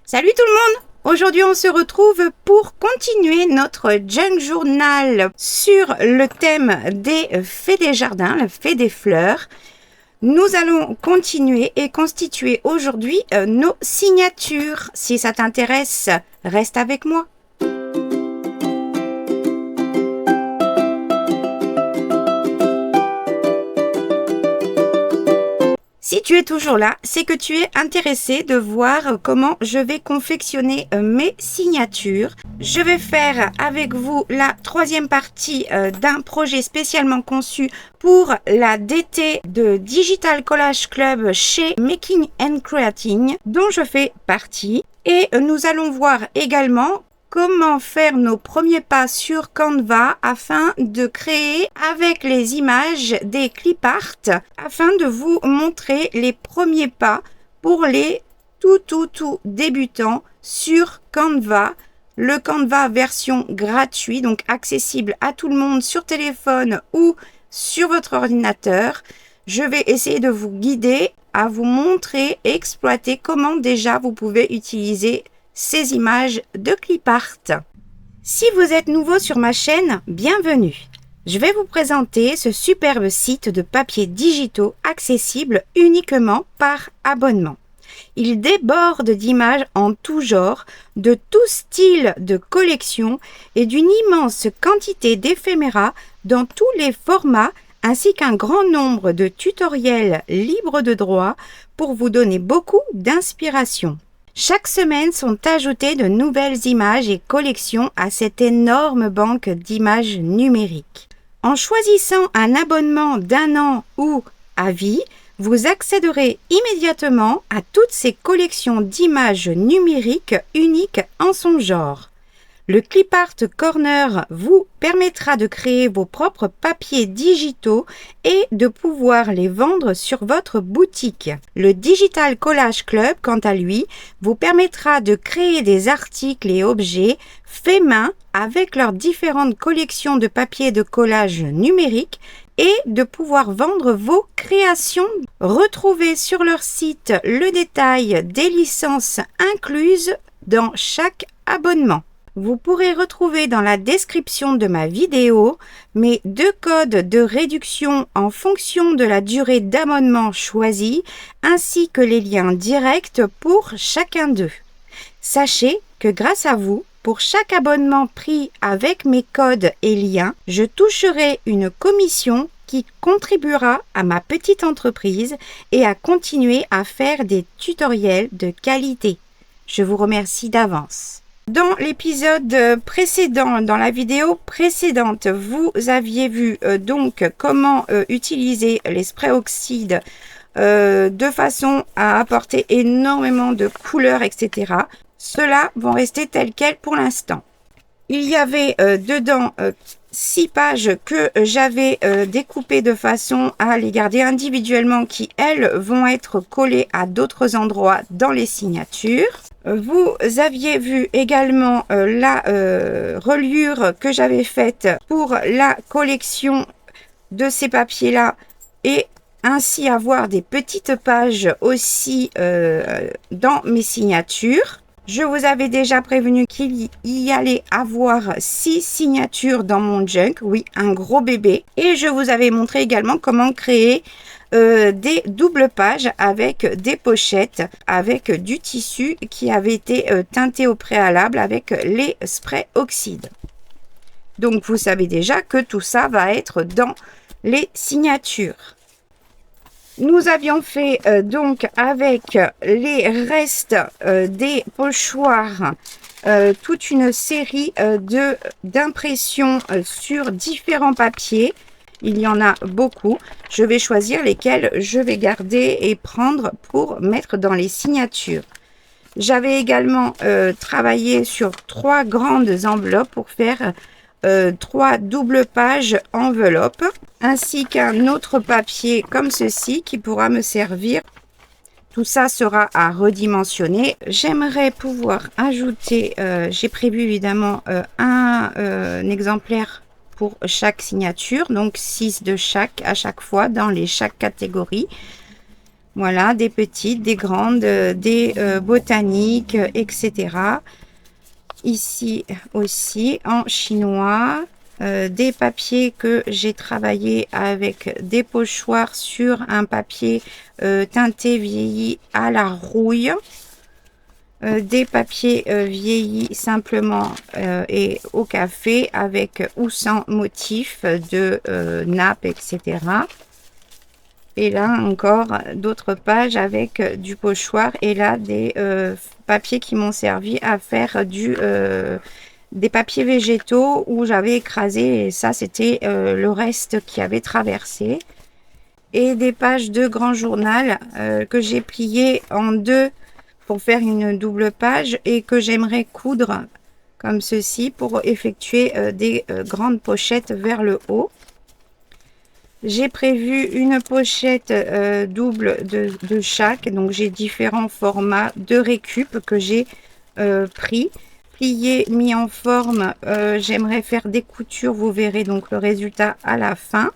Salut tout le monde! Aujourd'hui on se retrouve pour continuer notre junk journal sur le thème des fées des jardins, la fée des fleurs. Nous allons continuer et constituer aujourd'hui nos signatures. Si ça t'intéresse, reste avec moi. Si tu es toujours là, c'est que tu es intéressé de voir comment je vais confectionner mes signatures. Je vais faire avec vous la troisième partie d'un projet spécialement conçu pour la DT de Digital Collage Club chez Making and Creating, dont je fais partie. Et nous allons voir également comment faire nos premiers pas sur Canva afin de créer avec les images des clip art afin de vous montrer les premiers pas pour les tout débutants sur Canva. Le Canva version gratuit, donc accessible à tout le monde sur téléphone ou sur votre ordinateur. Je vais essayer de vous guider à vous montrer et exploiter comment déjà vous pouvez utiliser ces images de clip art. Si vous êtes nouveau sur ma chaîne, bienvenue. Je vais vous présenter ce superbe site de papiers digitaux accessible uniquement par abonnement. Il déborde d'images en tout genre, de tout style de collection et d'une immense quantité d'éphéméras dans tous les formats ainsi qu'un grand nombre de tutoriels libres de droit pour vous donner beaucoup d'inspiration. Chaque semaine sont ajoutées de nouvelles images et collections à cette énorme banque d'images numériques. En choisissant un abonnement d'1 an ou à vie, vous accéderez immédiatement à toutes ces collections d'images numériques uniques en son genre. Le Clip Art Corner vous permettra de créer vos propres papiers digitaux et de pouvoir les vendre sur votre boutique. Le Digital Collage Club, quant à lui, vous permettra de créer des articles et objets faits main avec leurs différentes collections de papiers de collage numérique et de pouvoir vendre vos créations. Retrouvez sur leur site le détail des licences incluses dans chaque abonnement. Vous pourrez retrouver dans la description de ma vidéo mes 2 codes de réduction en fonction de la durée d'abonnement choisie, ainsi que les liens directs pour chacun d'eux. Sachez que grâce à vous, pour chaque abonnement pris avec mes codes et liens, je toucherai une commission qui contribuera à ma petite entreprise et à continuer à faire des tutoriels de qualité. Je vous remercie d'avance. Dans l'épisode précédent, dans la vidéo précédente, vous aviez vu donc comment utiliser les sprays oxydes de façon à apporter énormément de couleurs, etc. Ceux-là vont rester tels quels pour l'instant. Il y avait dedans 6 pages que j'avais découpées de façon à les garder individuellement qui, elles, vont être collées à d'autres endroits dans les signatures. Vous aviez vu également la reliure que j'avais faite pour la collection de ces papiers-là et ainsi avoir des petites pages aussi dans mes signatures. Je vous avais déjà prévenu qu'il y allait avoir 6 signatures dans mon junk, oui, un gros bébé. Et je vous avais montré également comment créer des doubles pages avec des pochettes, avec du tissu qui avait été teinté au préalable avec les sprays oxydes. Donc vous savez déjà que tout ça va être dans les signatures. Nous avions fait donc avec les restes des pochoirs toute une série d'impressions sur différents papiers. Il y en a beaucoup. Je vais choisir lesquels je vais garder et prendre pour mettre dans les signatures. J'avais également travaillé sur 3 grandes enveloppes pour faire 3 doubles pages enveloppes, ainsi qu'un autre papier comme ceci qui pourra me servir. Tout ça sera à redimensionner. J'aimerais pouvoir ajouter, j'ai prévu évidemment un exemplaire pour chaque signature, donc 6 de chaque à chaque fois dans chaque catégorie. Voilà, des petites, des grandes, des botaniques, etc. Ici aussi en chinois, des papiers que j'ai travaillé avec des pochoirs sur un papier teinté vieilli à la rouille. Des papiers vieillis simplement et au café avec ou sans motif de nappe, etc. Et là encore d'autres pages avec du pochoir et là des papiers qui m'ont servi à faire des papiers végétaux où j'avais écrasé et ça c'était le reste qui avait traversé. Et des pages de grand journal que j'ai pliées en deux pour faire une double page et que j'aimerais coudre comme ceci pour effectuer des grandes pochettes vers le haut. J'ai prévu une pochette double de chaque, donc j'ai différents formats de récup que j'ai pris, plié, mis en forme. J'aimerais faire des coutures, vous verrez donc le résultat à la fin.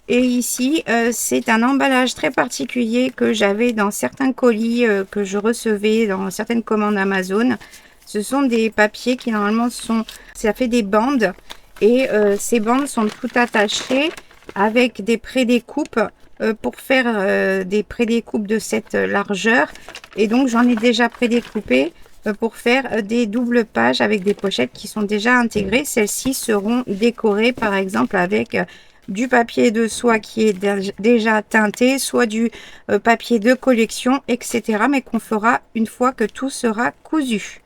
Et ici, c'est un emballage très particulier que j'avais dans certains colis que je recevais dans certaines commandes Amazon. Ce sont des papiers qui normalement ça fait des bandes et ces bandes sont tout attachées avec des prédécoupes pour faire des prédécoupes de cette largeur. Et donc, j'en ai déjà prédécoupé pour faire des doubles pages avec des pochettes qui sont déjà intégrées. Celles-ci seront décorées par exemple avec du papier de soie qui est déjà teinté, soit du papier de collection, etc. mais qu'on fera une fois que tout sera cousu.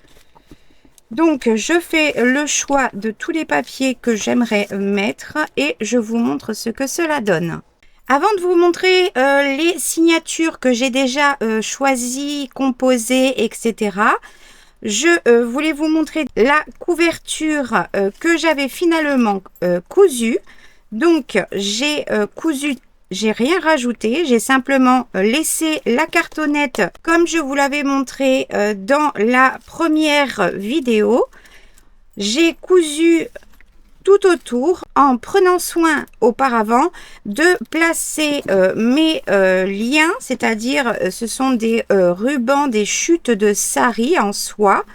Donc, je fais le choix de tous les papiers que j'aimerais mettre et je vous montre ce que cela donne. Avant de vous montrer les signatures que j'ai déjà choisies, composées, etc., je voulais vous montrer la couverture que j'avais finalement cousue. Donc, j'ai cousu, j'ai rien rajouté, j'ai simplement laissé la cartonnette comme je vous l'avais montré dans la première vidéo. J'ai cousu tout autour en prenant soin auparavant de placer mes liens, c'est-à-dire ce sont des rubans, des chutes de sari en soie.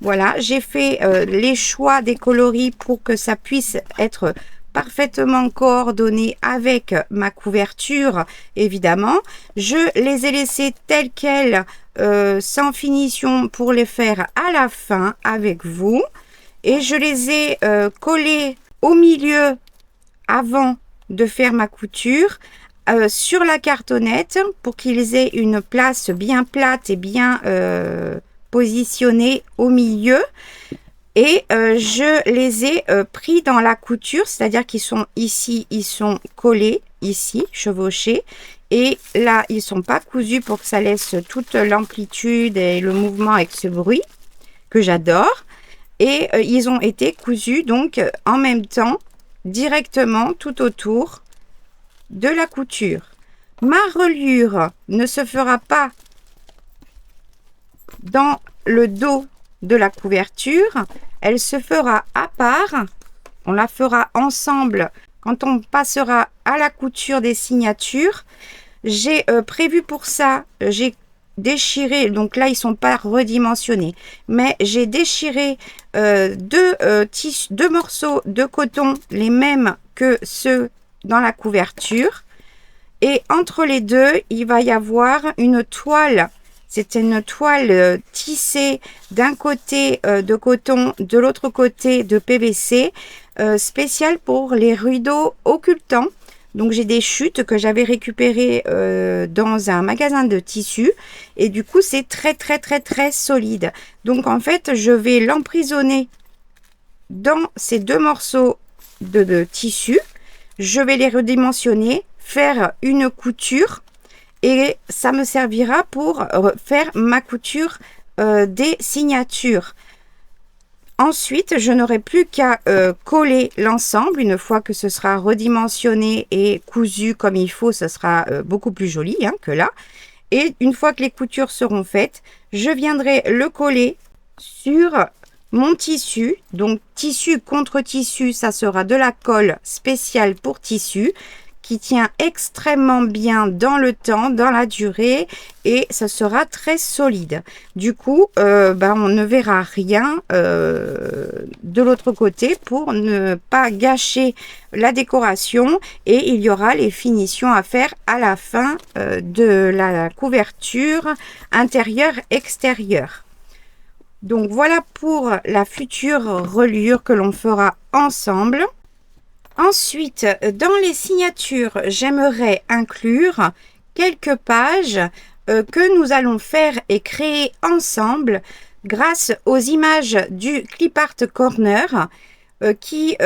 Voilà, j'ai fait les choix des coloris pour que ça puisse être parfaitement coordonné avec ma couverture, évidemment. Je les ai laissés tels quels, sans finition, pour les faire à la fin avec vous. Et je les ai collés au milieu avant de faire ma couture sur la cartonnette pour qu'ils aient une place bien plate et bien positionnée au milieu. Et je les ai pris dans la couture, c'est-à-dire qu'ils sont ici, ils sont collés, ici, chevauchés. Et là, ils ne sont pas cousus pour que ça laisse toute l'amplitude et le mouvement avec ce bruit que j'adore. Et ils ont été cousus donc en même temps, directement tout autour de la couture. Ma reliure ne se fera pas dans le dos de la couverture, elle se fera à part, on la fera ensemble quand on passera à la couture des signatures. J'ai prévu pour ça, j'ai déchiré, donc là ils sont pas redimensionnés, mais j'ai déchiré deux morceaux de coton, les mêmes que ceux dans la couverture, et entre les deux il va y avoir une toile. C'est une toile tissée d'un côté de coton, de l'autre côté de PVC, spéciale pour les rideaux occultants. Donc j'ai des chutes que j'avais récupérées dans un magasin de tissus et du coup c'est très solide. Donc en fait je vais l'emprisonner dans ces deux morceaux de tissu. Je vais les redimensionner, faire une couture. Et ça me servira pour faire ma couture des signatures. Ensuite, je n'aurai plus qu'à coller l'ensemble. Une fois que ce sera redimensionné et cousu comme il faut, ce sera beaucoup plus joli hein, que là. Et une fois que les coutures seront faites, je viendrai le coller sur mon tissu. Donc, tissu contre tissu, ça sera de la colle spéciale pour tissu, qui tient extrêmement bien dans le temps, dans la durée, et ça sera très solide. Du coup, on ne verra rien de l'autre côté pour ne pas gâcher la décoration, et il y aura les finitions à faire à la fin de la couverture intérieure-extérieure. Donc voilà pour la future reliure que l'on fera ensemble. Ensuite, dans les signatures, j'aimerais inclure quelques pages que nous allons faire et créer ensemble grâce aux images du Clip Art Corner qui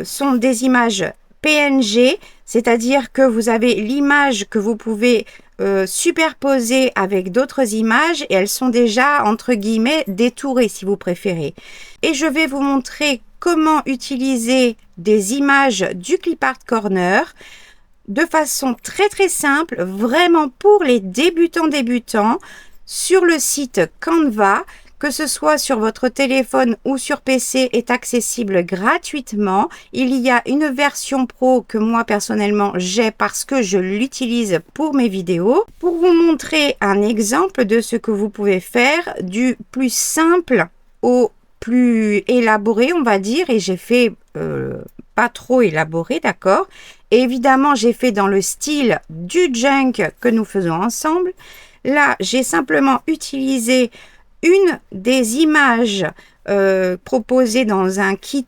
sont des images PNG, c'est-à-dire que vous avez l'image que vous pouvez superposer avec d'autres images et elles sont déjà entre guillemets détourées si vous préférez. Et je vais vous montrer comment utiliser des images du Clip Art Corner de façon très simple, vraiment pour les débutants sur le site Canva, que ce soit sur votre téléphone ou sur PC, est accessible gratuitement. Il y a une version pro que moi personnellement j'ai parce que je l'utilise pour mes vidéos. Pour vous montrer un exemple de ce que vous pouvez faire du plus simple au plus élaboré, on va dire, et j'ai fait pas trop élaboré, d'accord. Et évidemment, j'ai fait dans le style du junk que nous faisons ensemble. Là, j'ai simplement utilisé une des images proposées dans un kit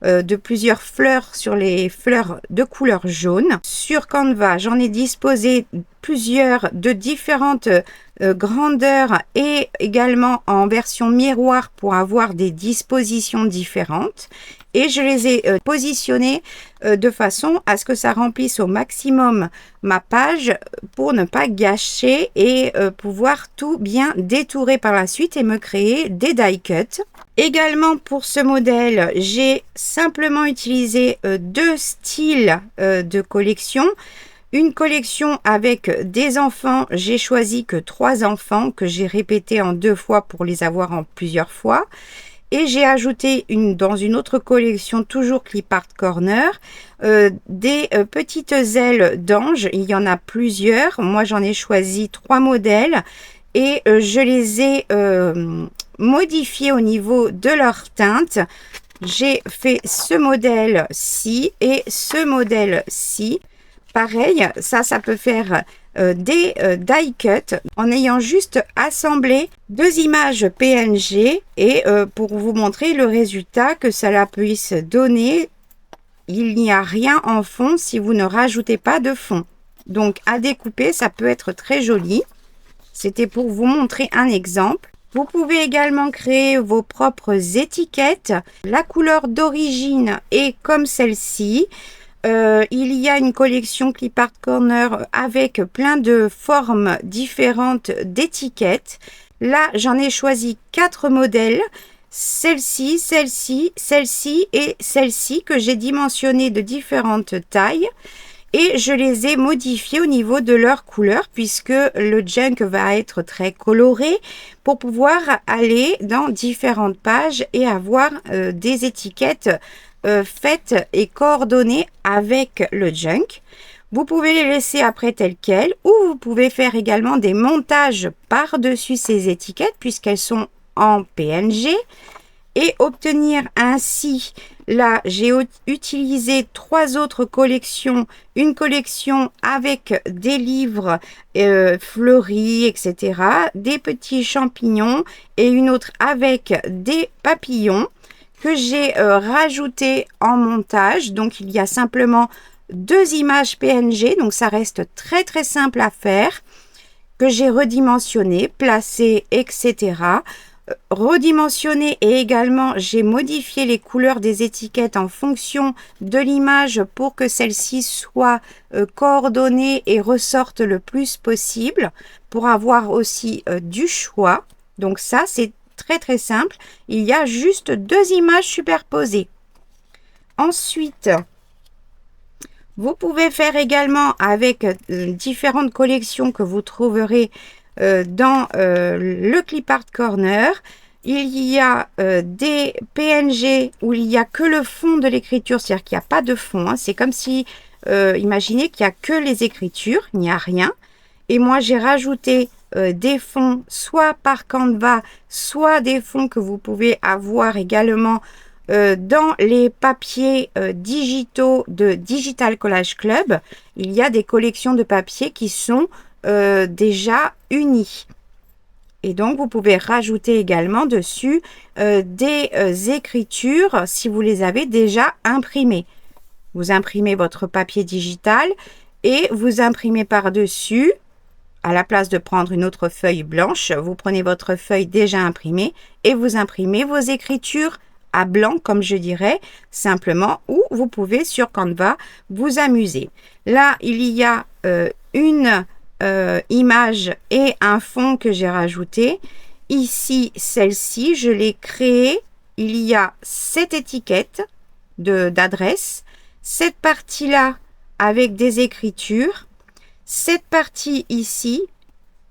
de plusieurs fleurs sur les fleurs de couleur jaune. Sur Canva, j'en ai disposé plusieurs de différentes grandeurs et également en version miroir pour avoir des dispositions différentes. Et je les ai positionnés de façon à ce que ça remplisse au maximum ma page pour ne pas gâcher et pouvoir tout bien détourer par la suite et me créer des die cuts. Également pour ce modèle, j'ai simplement utilisé deux styles de collection. Une collection avec des enfants, j'ai choisi que 3 enfants que j'ai répété en 2 fois pour les avoir en plusieurs fois. Et j'ai ajouté dans une autre collection, toujours Clip Art Corner, des petites ailes d'ange. Il y en a plusieurs. Moi, j'en ai choisi 3 modèles et je les ai modifiés au niveau de leur teinte. J'ai fait ce modèle-ci et ce modèle-ci. Pareil, ça peut faire des die cuts en ayant juste assemblé 2 images PNG et pour vous montrer le résultat que cela puisse donner. Il n'y a rien en fond si vous ne rajoutez pas de fond. Donc à découper, ça peut être très joli. C'était pour vous montrer un exemple. Vous pouvez également créer vos propres étiquettes. La couleur d'origine est comme celle-ci. Il y a une collection Clip Art Corner avec plein de formes différentes d'étiquettes. Là, j'en ai choisi 4 modèles. Celle-ci, celle-ci, celle-ci et celle-ci que j'ai dimensionnées de différentes tailles. Et je les ai modifiées au niveau de leur couleur puisque le junk va être très coloré pour pouvoir aller dans différentes pages et avoir des étiquettes faites et coordonnées avec le junk. Vous pouvez les laisser après telles quelles ou vous pouvez faire également des montages par-dessus ces étiquettes puisqu'elles sont en PNG et obtenir ainsi, là j'ai utilisé 3 autres collections, une collection avec des livres fleuris, etc., des petits champignons et une autre avec des papillons que j'ai rajouté en montage. Donc il y a simplement 2 images PNG, donc ça reste très simple à faire, que j'ai redimensionné, placé, etc. Redimensionné et également j'ai modifié les couleurs des étiquettes en fonction de l'image pour que celle-ci soit coordonnée et ressorte le plus possible pour avoir aussi du choix. Donc ça c'est très simple, il y a juste 2 images superposées. Ensuite, vous pouvez faire également avec différentes collections que vous trouverez dans le Clip Art Corner. Il y a des PNG où il n'y a que le fond de l'écriture, c'est-à-dire qu'il n'y a pas de fond, hein. C'est comme si imaginez qu'il n'y a que les écritures, il n'y a rien. Et moi, j'ai rajouté des fonds, soit par Canva, soit des fonds que vous pouvez avoir également dans les papiers digitaux de Digital Collage Club. Il y a des collections de papiers qui sont déjà unies. Et donc, vous pouvez rajouter également dessus des écritures si vous les avez déjà imprimées. Vous imprimez votre papier digital et vous imprimez par-dessus. À la place de prendre une autre feuille blanche, vous prenez votre feuille déjà imprimée et vous imprimez vos écritures à blanc, comme je dirais, simplement, ou vous pouvez sur Canva vous amuser. Là, il y a une image et un fond que j'ai rajouté. Ici, celle-ci, je l'ai créée. Il y a cette étiquette d'adresse, cette partie-là avec des écritures, cette partie ici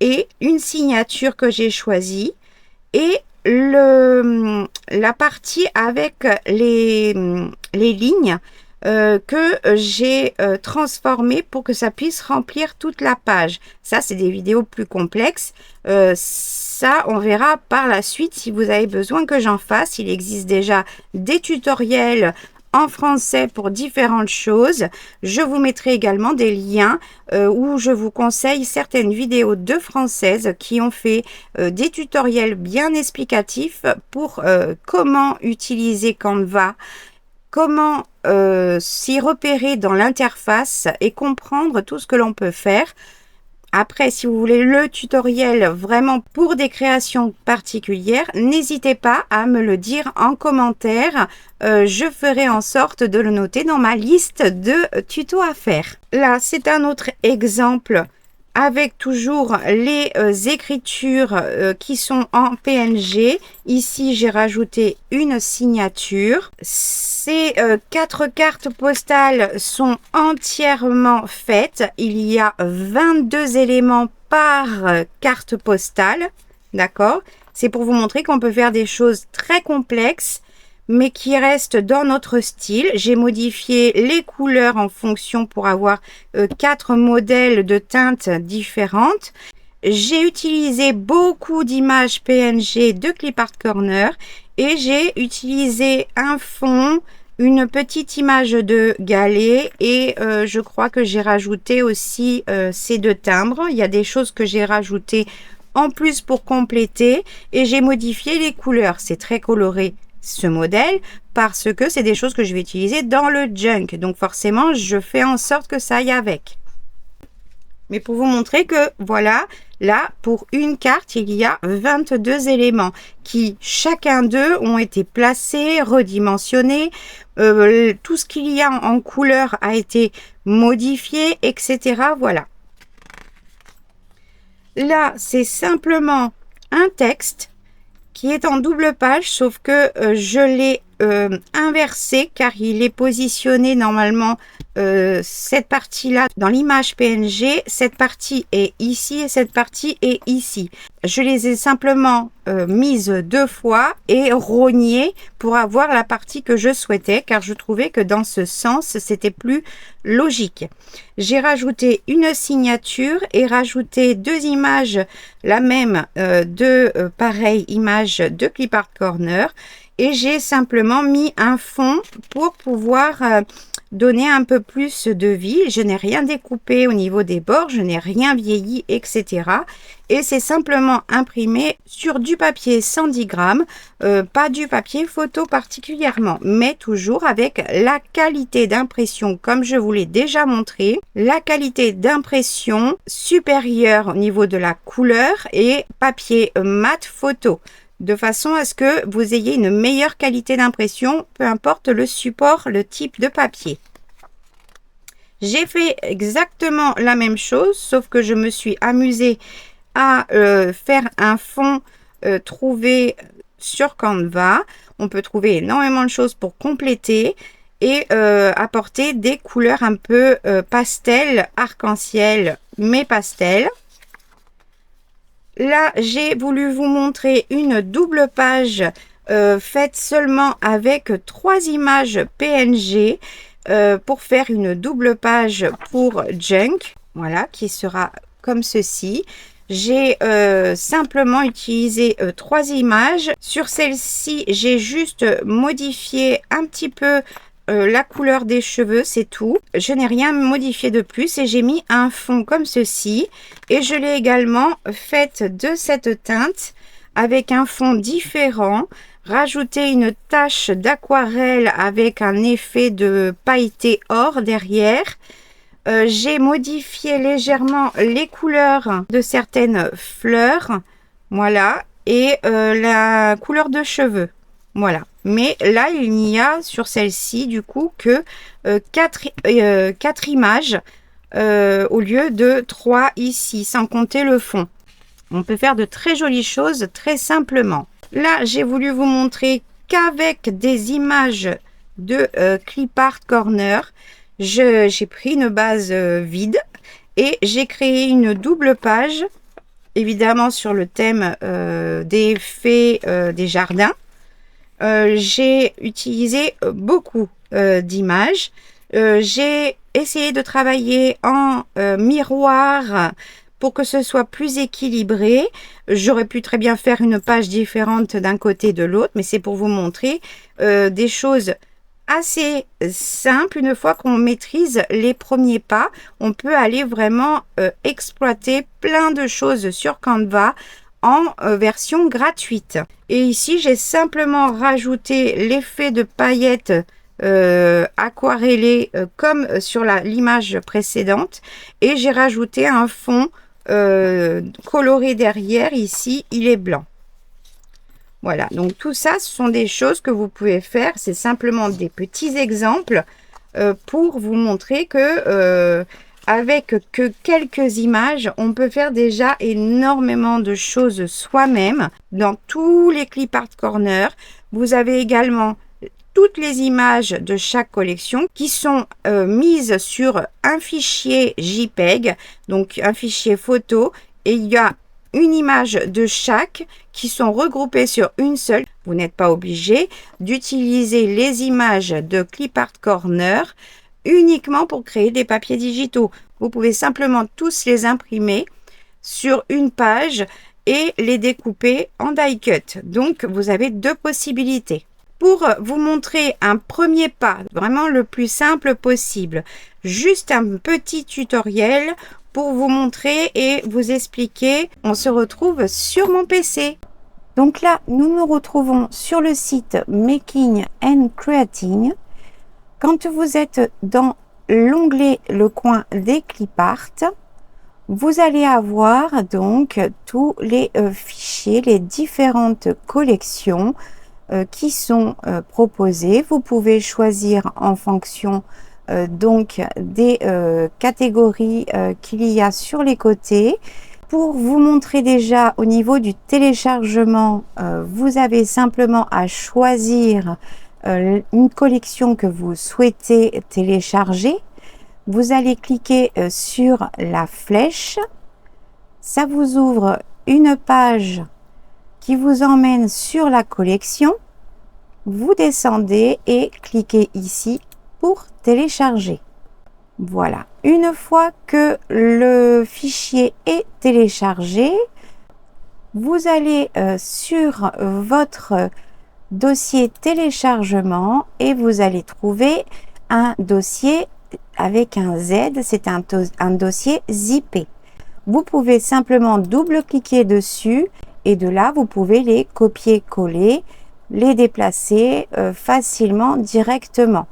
et une signature que j'ai choisie et la partie avec les lignes que j'ai transformé pour que ça puisse remplir toute la page. Ça, c'est des vidéos plus complexes. Ça, on verra par la suite si vous avez besoin que j'en fasse. Il existe déjà des tutoriels en français pour différentes choses. Je vous mettrai également des liens où je vous conseille certaines vidéos de françaises qui ont fait des tutoriels bien explicatifs pour comment utiliser Canva, comment s'y repérer dans l'interface et comprendre tout ce que l'on peut faire. Après, si vous voulez le tutoriel vraiment pour des créations particulières, n'hésitez pas à me le dire en commentaire. Je ferai en sorte de le noter dans ma liste de tutos à faire. Là, c'est un autre exemple avec toujours les écritures qui sont en PNG. Ici, j'ai rajouté une signature. Ces 4 cartes postales sont entièrement faites. Il y a 22 éléments par carte postale. D'accord? C'est pour vous montrer qu'on peut faire des choses très complexes, mais qui restent dans notre style. J'ai modifié les couleurs en fonction pour avoir 4 modèles de teintes différentes. J'ai utilisé beaucoup d'images PNG de Clipart Corner et j'ai utilisé un fond, une petite image de galet et je crois que j'ai rajouté aussi ces 2 timbres. Il y a des choses que j'ai rajoutées en plus pour compléter et j'ai modifié les couleurs. C'est très coloré ce modèle parce que c'est des choses que je vais utiliser dans le junk, donc forcément je fais en sorte que ça aille avec. Mais pour vous montrer que voilà, là pour une carte il y a 22 éléments qui chacun d'eux ont été placés, redimensionnés, tout ce qu'il y a en couleur a été modifié, etc. Voilà, là c'est simplement un texte qui est en double page, sauf que je l'ai inversé car il est positionné normalement cette partie-là dans l'image PNG. Cette partie est ici et cette partie est ici. Je les ai simplement mises 2 fois et rognées pour avoir la partie que je souhaitais car je trouvais que dans ce sens, c'était plus logique. J'ai rajouté une signature et rajouté 2 images, la même pareille image de Clipart Corner et j'ai simplement mis un fond pour pouvoir donner un peu plus de vie. Je n'ai rien découpé au niveau des bords, je n'ai rien vieilli, etc. Et c'est simplement imprimé sur du papier 110 grammes, pas du papier photo particulièrement, mais toujours avec la qualité d'impression, comme je vous l'ai déjà montré, la qualité d'impression supérieure au niveau de la couleur et papier mat photo, de façon à ce que vous ayez une meilleure qualité d'impression, peu importe le support, le type de papier. J'ai fait exactement la même chose, sauf que je me suis amusée à faire un fond trouvé sur Canva. On peut trouver énormément de choses pour compléter et apporter des couleurs un peu pastel, arc-en-ciel, mais pastel. Là, j'ai voulu vous montrer une double page faite seulement avec 3 images PNG pour faire une double page pour Junk, voilà, qui sera comme ceci. J'ai simplement utilisé 3 images. Sur celle-ci, j'ai juste modifié un petit peu la couleur des cheveux, c'est tout. Je n'ai rien modifié de plus et j'ai mis un fond comme ceci. Et je l'ai également faite de cette teinte avec un fond différent. Rajouter une tache d'aquarelle avec un effet de pailleté or derrière. J'ai modifié légèrement les couleurs de certaines fleurs, voilà, et la couleur de cheveux, voilà. Mais là, il n'y a sur celle-ci, du coup, que 4 images au lieu de 3 ici, sans compter le fond. On peut faire de très jolies choses très simplement. Là, j'ai voulu vous montrer qu'avec des images de Clip Art Corner, j'ai pris une base vide et j'ai créé une double page, évidemment sur le thème des fées des jardins. J'ai utilisé beaucoup d'images. J'ai essayé de travailler en miroir pour que ce soit plus équilibré. J'aurais pu très bien faire une page différente d'un côté et de l'autre, mais c'est pour vous montrer des choses assez simples. Une fois qu'on maîtrise les premiers pas, on peut aller vraiment exploiter plein de choses sur Canva en version gratuite. Et ici, j'ai simplement rajouté l'effet de paillettes aquarellé comme sur l'image précédente, et j'ai rajouté un fond coloré derrière. Ici il est blanc. Voilà, donc tout ça, ce sont des choses que vous pouvez faire. C'est simplement des petits exemples pour vous montrer que avec que quelques images, on peut faire déjà énormément de choses soi-même. Dans tous les Clip Art Corner, vous avez également toutes les images de chaque collection qui sont mises sur un fichier JPEG, donc un fichier photo, et il y a une image de chaque qui sont regroupées sur une seule. Vous n'êtes pas obligé d'utiliser les images de Clip Art Corner uniquement pour créer des papiers digitaux. Vous pouvez simplement tous les imprimer sur une page et les découper en die cut. Donc vous avez 2 possibilités. Pour vous montrer un premier pas, vraiment le plus simple possible, juste un petit tutoriel pour vous montrer et vous expliquer. On se retrouve sur mon PC. Donc là, nous nous retrouvons sur le site Making and Creating. Quand vous êtes dans l'onglet le coin des Clip Art, vous allez avoir donc tous les fichiers, les différentes collections qui sont proposées. Vous pouvez choisir en fonction donc des catégories qu'il y a sur les côtés. Pour vous montrer déjà au niveau du téléchargement, vous avez simplement à choisir une collection que vous souhaitez télécharger. Vous allez cliquer sur la flèche. Ça vous ouvre une page qui vous emmène sur la collection. Vous descendez et cliquez ici pour télécharger. Voilà. Une fois que le fichier est téléchargé, vous allez sur votre dossier téléchargement et vous allez trouver un dossier avec un Z, c'est un dossier zippé. Vous pouvez simplement double-cliquer dessus et de là, vous pouvez les copier-coller, les déplacer facilement directement.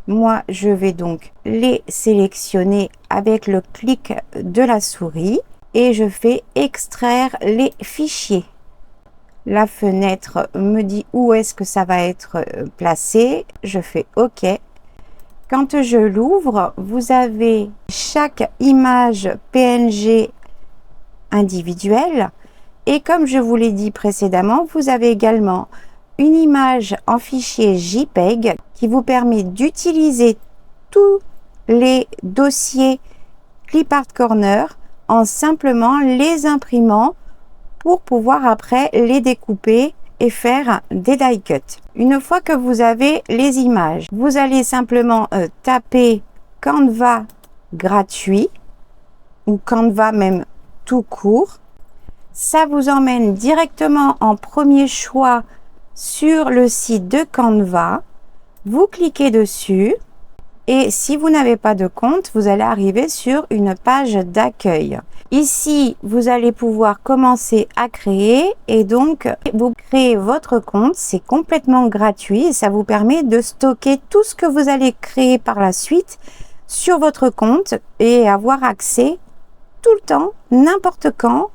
Moi, je vais donc les sélectionner avec le clic de la souris et je fais extraire les fichiers. La fenêtre me dit où est-ce que ça va être placé. Je fais OK. Quand je l'ouvre, vous avez chaque image PNG individuelle. Et comme je vous l'ai dit précédemment, vous avez également une image en fichier JPEG qui vous permet d'utiliser tous les dossiers Clip Art Corner en simplement les imprimant pour pouvoir après les découper et faire des die cuts. Une fois que vous avez les images, vous allez simplement taper Canva gratuit ou Canva même tout court. Ça vous emmène directement en premier choix sur le site de Canva. Vous cliquez dessus et si vous n'avez pas de compte, vous allez arriver sur une page d'accueil. Ici, vous allez pouvoir commencer à créer et donc vous créez votre compte. C'est complètement gratuit et ça vous permet de stocker tout ce que vous allez créer par la suite sur votre compte et avoir accès tout le temps, n'importe quand,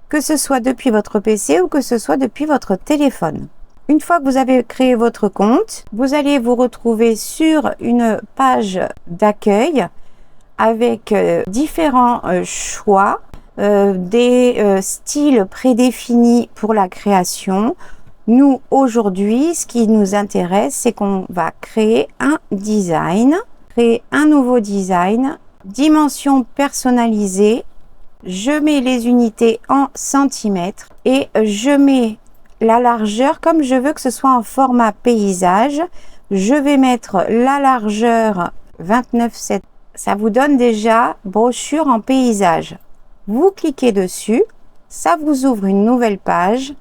que ce soit depuis votre PC ou que ce soit depuis votre téléphone. Une fois que vous avez créé votre compte, vous allez vous retrouver sur une page d'accueil avec différents choix, des styles prédéfinis pour la création. Nous, aujourd'hui, ce qui nous intéresse, c'est qu'on va créer un design, créer un nouveau design, dimension personnalisée. Je mets les unités en centimètres et je mets la largeur comme je veux que ce soit en format paysage. Je vais mettre la largeur 29,7. Ça vous donne déjà brochure en paysage. Vous cliquez dessus, ça vous ouvre une nouvelle page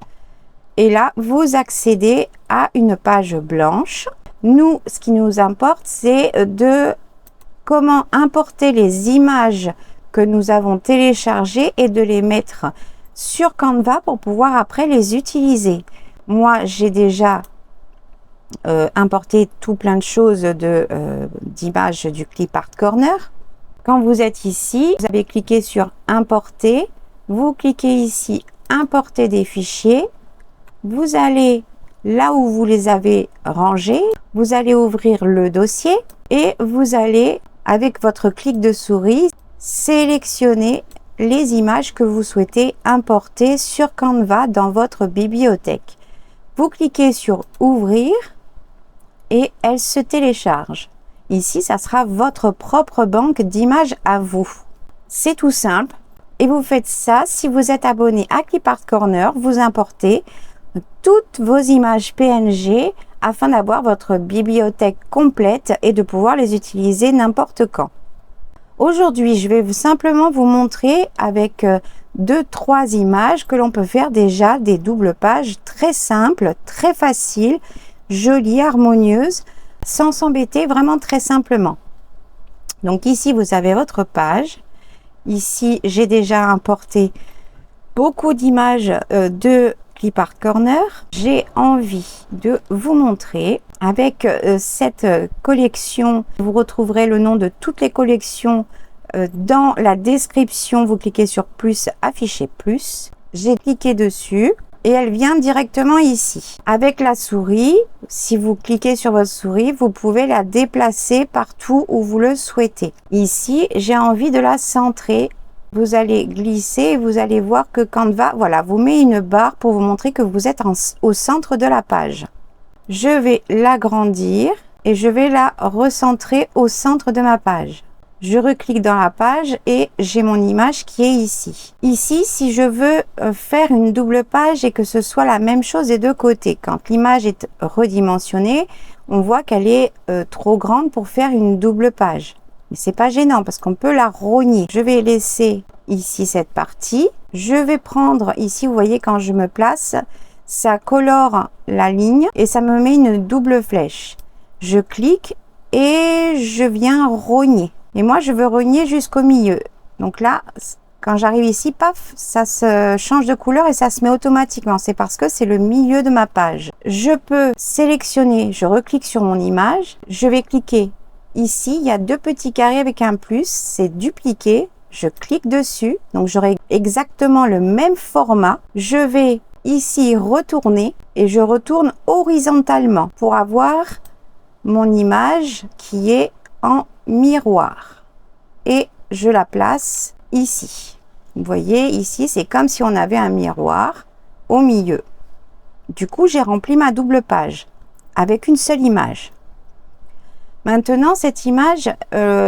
et là vous accédez à une page blanche. Nous, ce qui nous importe, c'est de comment importer les images que nous avons téléchargées et de les mettre sur Canva pour pouvoir après les utiliser. Moi, j'ai déjà importé tout plein de choses d'images du Clipart Corner. Quand vous êtes ici, vous avez cliqué sur importer. Vous cliquez ici importer des fichiers. Vous allez là où vous les avez rangés. Vous allez ouvrir le dossier et vous allez, avec votre clic de souris, sélectionner les images que vous souhaitez importer sur Canva dans votre bibliothèque. Vous cliquez sur ouvrir et elle se télécharge. Ici, ça sera votre propre banque d'images à vous. C'est tout simple et vous faites ça si vous êtes abonné à Clipart Corner. Vous importez toutes vos images PNG afin d'avoir votre bibliothèque complète et de pouvoir les utiliser n'importe quand. Aujourd'hui, je vais simplement vous montrer avec 2-3 images que l'on peut faire déjà des doubles pages très simples, très faciles, jolies, harmonieuses, sans s'embêter, vraiment très simplement. Donc ici, vous avez votre page. Ici, j'ai déjà importé beaucoup d'images de Clipart Corner. J'ai envie de vous montrer avec cette collection. Vous retrouverez le nom de toutes les collections dans la description. Vous cliquez sur plus, afficher plus. J'ai cliqué dessus et elle vient directement ici. Avec la souris, si vous cliquez sur votre souris, vous pouvez la déplacer partout où vous le souhaitez. Ici, j'ai envie de la centrer. Vous allez glisser et vous allez voir que Canva, voilà, vous met une barre pour vous montrer que vous êtes au centre de la page. Je vais l'agrandir et je vais la recentrer au centre de ma page. Je reclique dans la page et j'ai mon image qui est ici. Ici, si je veux faire une double page et que ce soit la même chose des deux côtés, quand l'image est redimensionnée, on voit qu'elle est trop grande pour faire une double page. Mais c'est pas gênant parce qu'on peut la rogner. Je vais laisser ici cette partie. Je vais prendre ici, vous voyez, quand je me place, ça colore la ligne et ça me met une double flèche. Je clique et je viens rogner. Et moi, je veux rogner jusqu'au milieu. Donc là, quand j'arrive ici, paf, ça se change de couleur et ça se met automatiquement. C'est parce que c'est le milieu de ma page. Je peux sélectionner, je reclique sur mon image. Je vais cliquer ici. Il y a deux petits carrés avec un plus. C'est dupliquer. Je clique dessus. Donc, j'aurai exactement le même format. Je vais ici retourner et je retourne horizontalement pour avoir mon image qui est en miroir et je la place ici. Vous voyez ici, c'est comme si on avait un miroir au milieu. Du coup, j'ai rempli ma double page avec une seule image. Maintenant, cette image,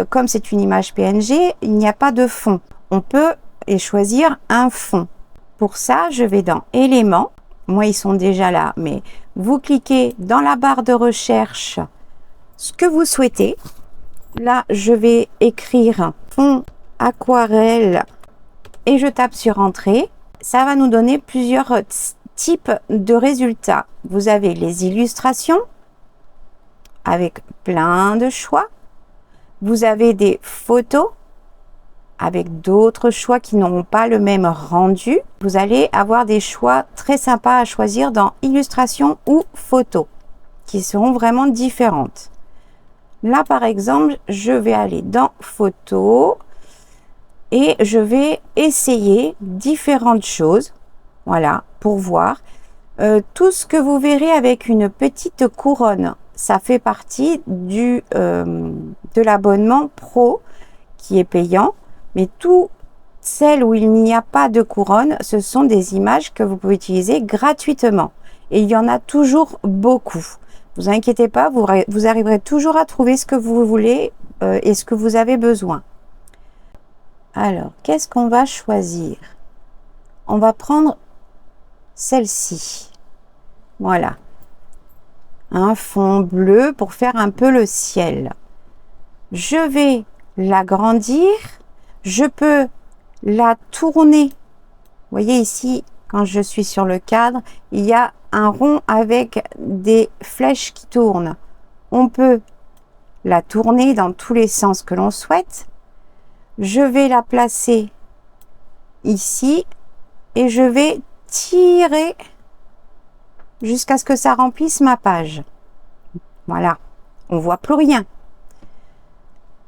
comme c'est une image PNG, il n'y a pas de fond. On peut choisir un fond. Pour ça, je vais dans éléments moi ils sont déjà là, mais vous cliquez dans la barre de recherche ce que vous souhaitez. Là, je vais écrire fond aquarelle et je tape sur entrée. Ça va nous donner plusieurs types de résultats. Vous avez les illustrations avec plein de choix. Vous avez des photos avec d'autres choix qui n'auront pas le même rendu. Vous allez avoir des choix très sympas à choisir dans illustration ou photo qui seront vraiment différentes. Là, par exemple, je vais aller dans photo et je vais essayer différentes choses. Voilà, pour voir. Tout ce que vous verrez avec une petite couronne, ça fait partie de l'abonnement pro qui est payant. Mais toutes celles où il n'y a pas de couronne, ce sont des images que vous pouvez utiliser gratuitement. Et il y en a toujours beaucoup. Vous inquiétez pas, vous arriverez toujours à trouver ce que vous voulez et ce que vous avez besoin. Alors, qu'est-ce qu'on va choisir? On va prendre celle-ci. Voilà. Un fond bleu pour faire un peu le ciel. Je vais l'agrandir. Je peux la tourner. Vous voyez ici, quand je suis sur le cadre, il y a un rond avec des flèches qui tournent. On peut la tourner dans tous les sens que l'on souhaite. Je vais la placer ici et je vais tirer jusqu'à ce que ça remplisse ma page. Voilà, on voit plus rien.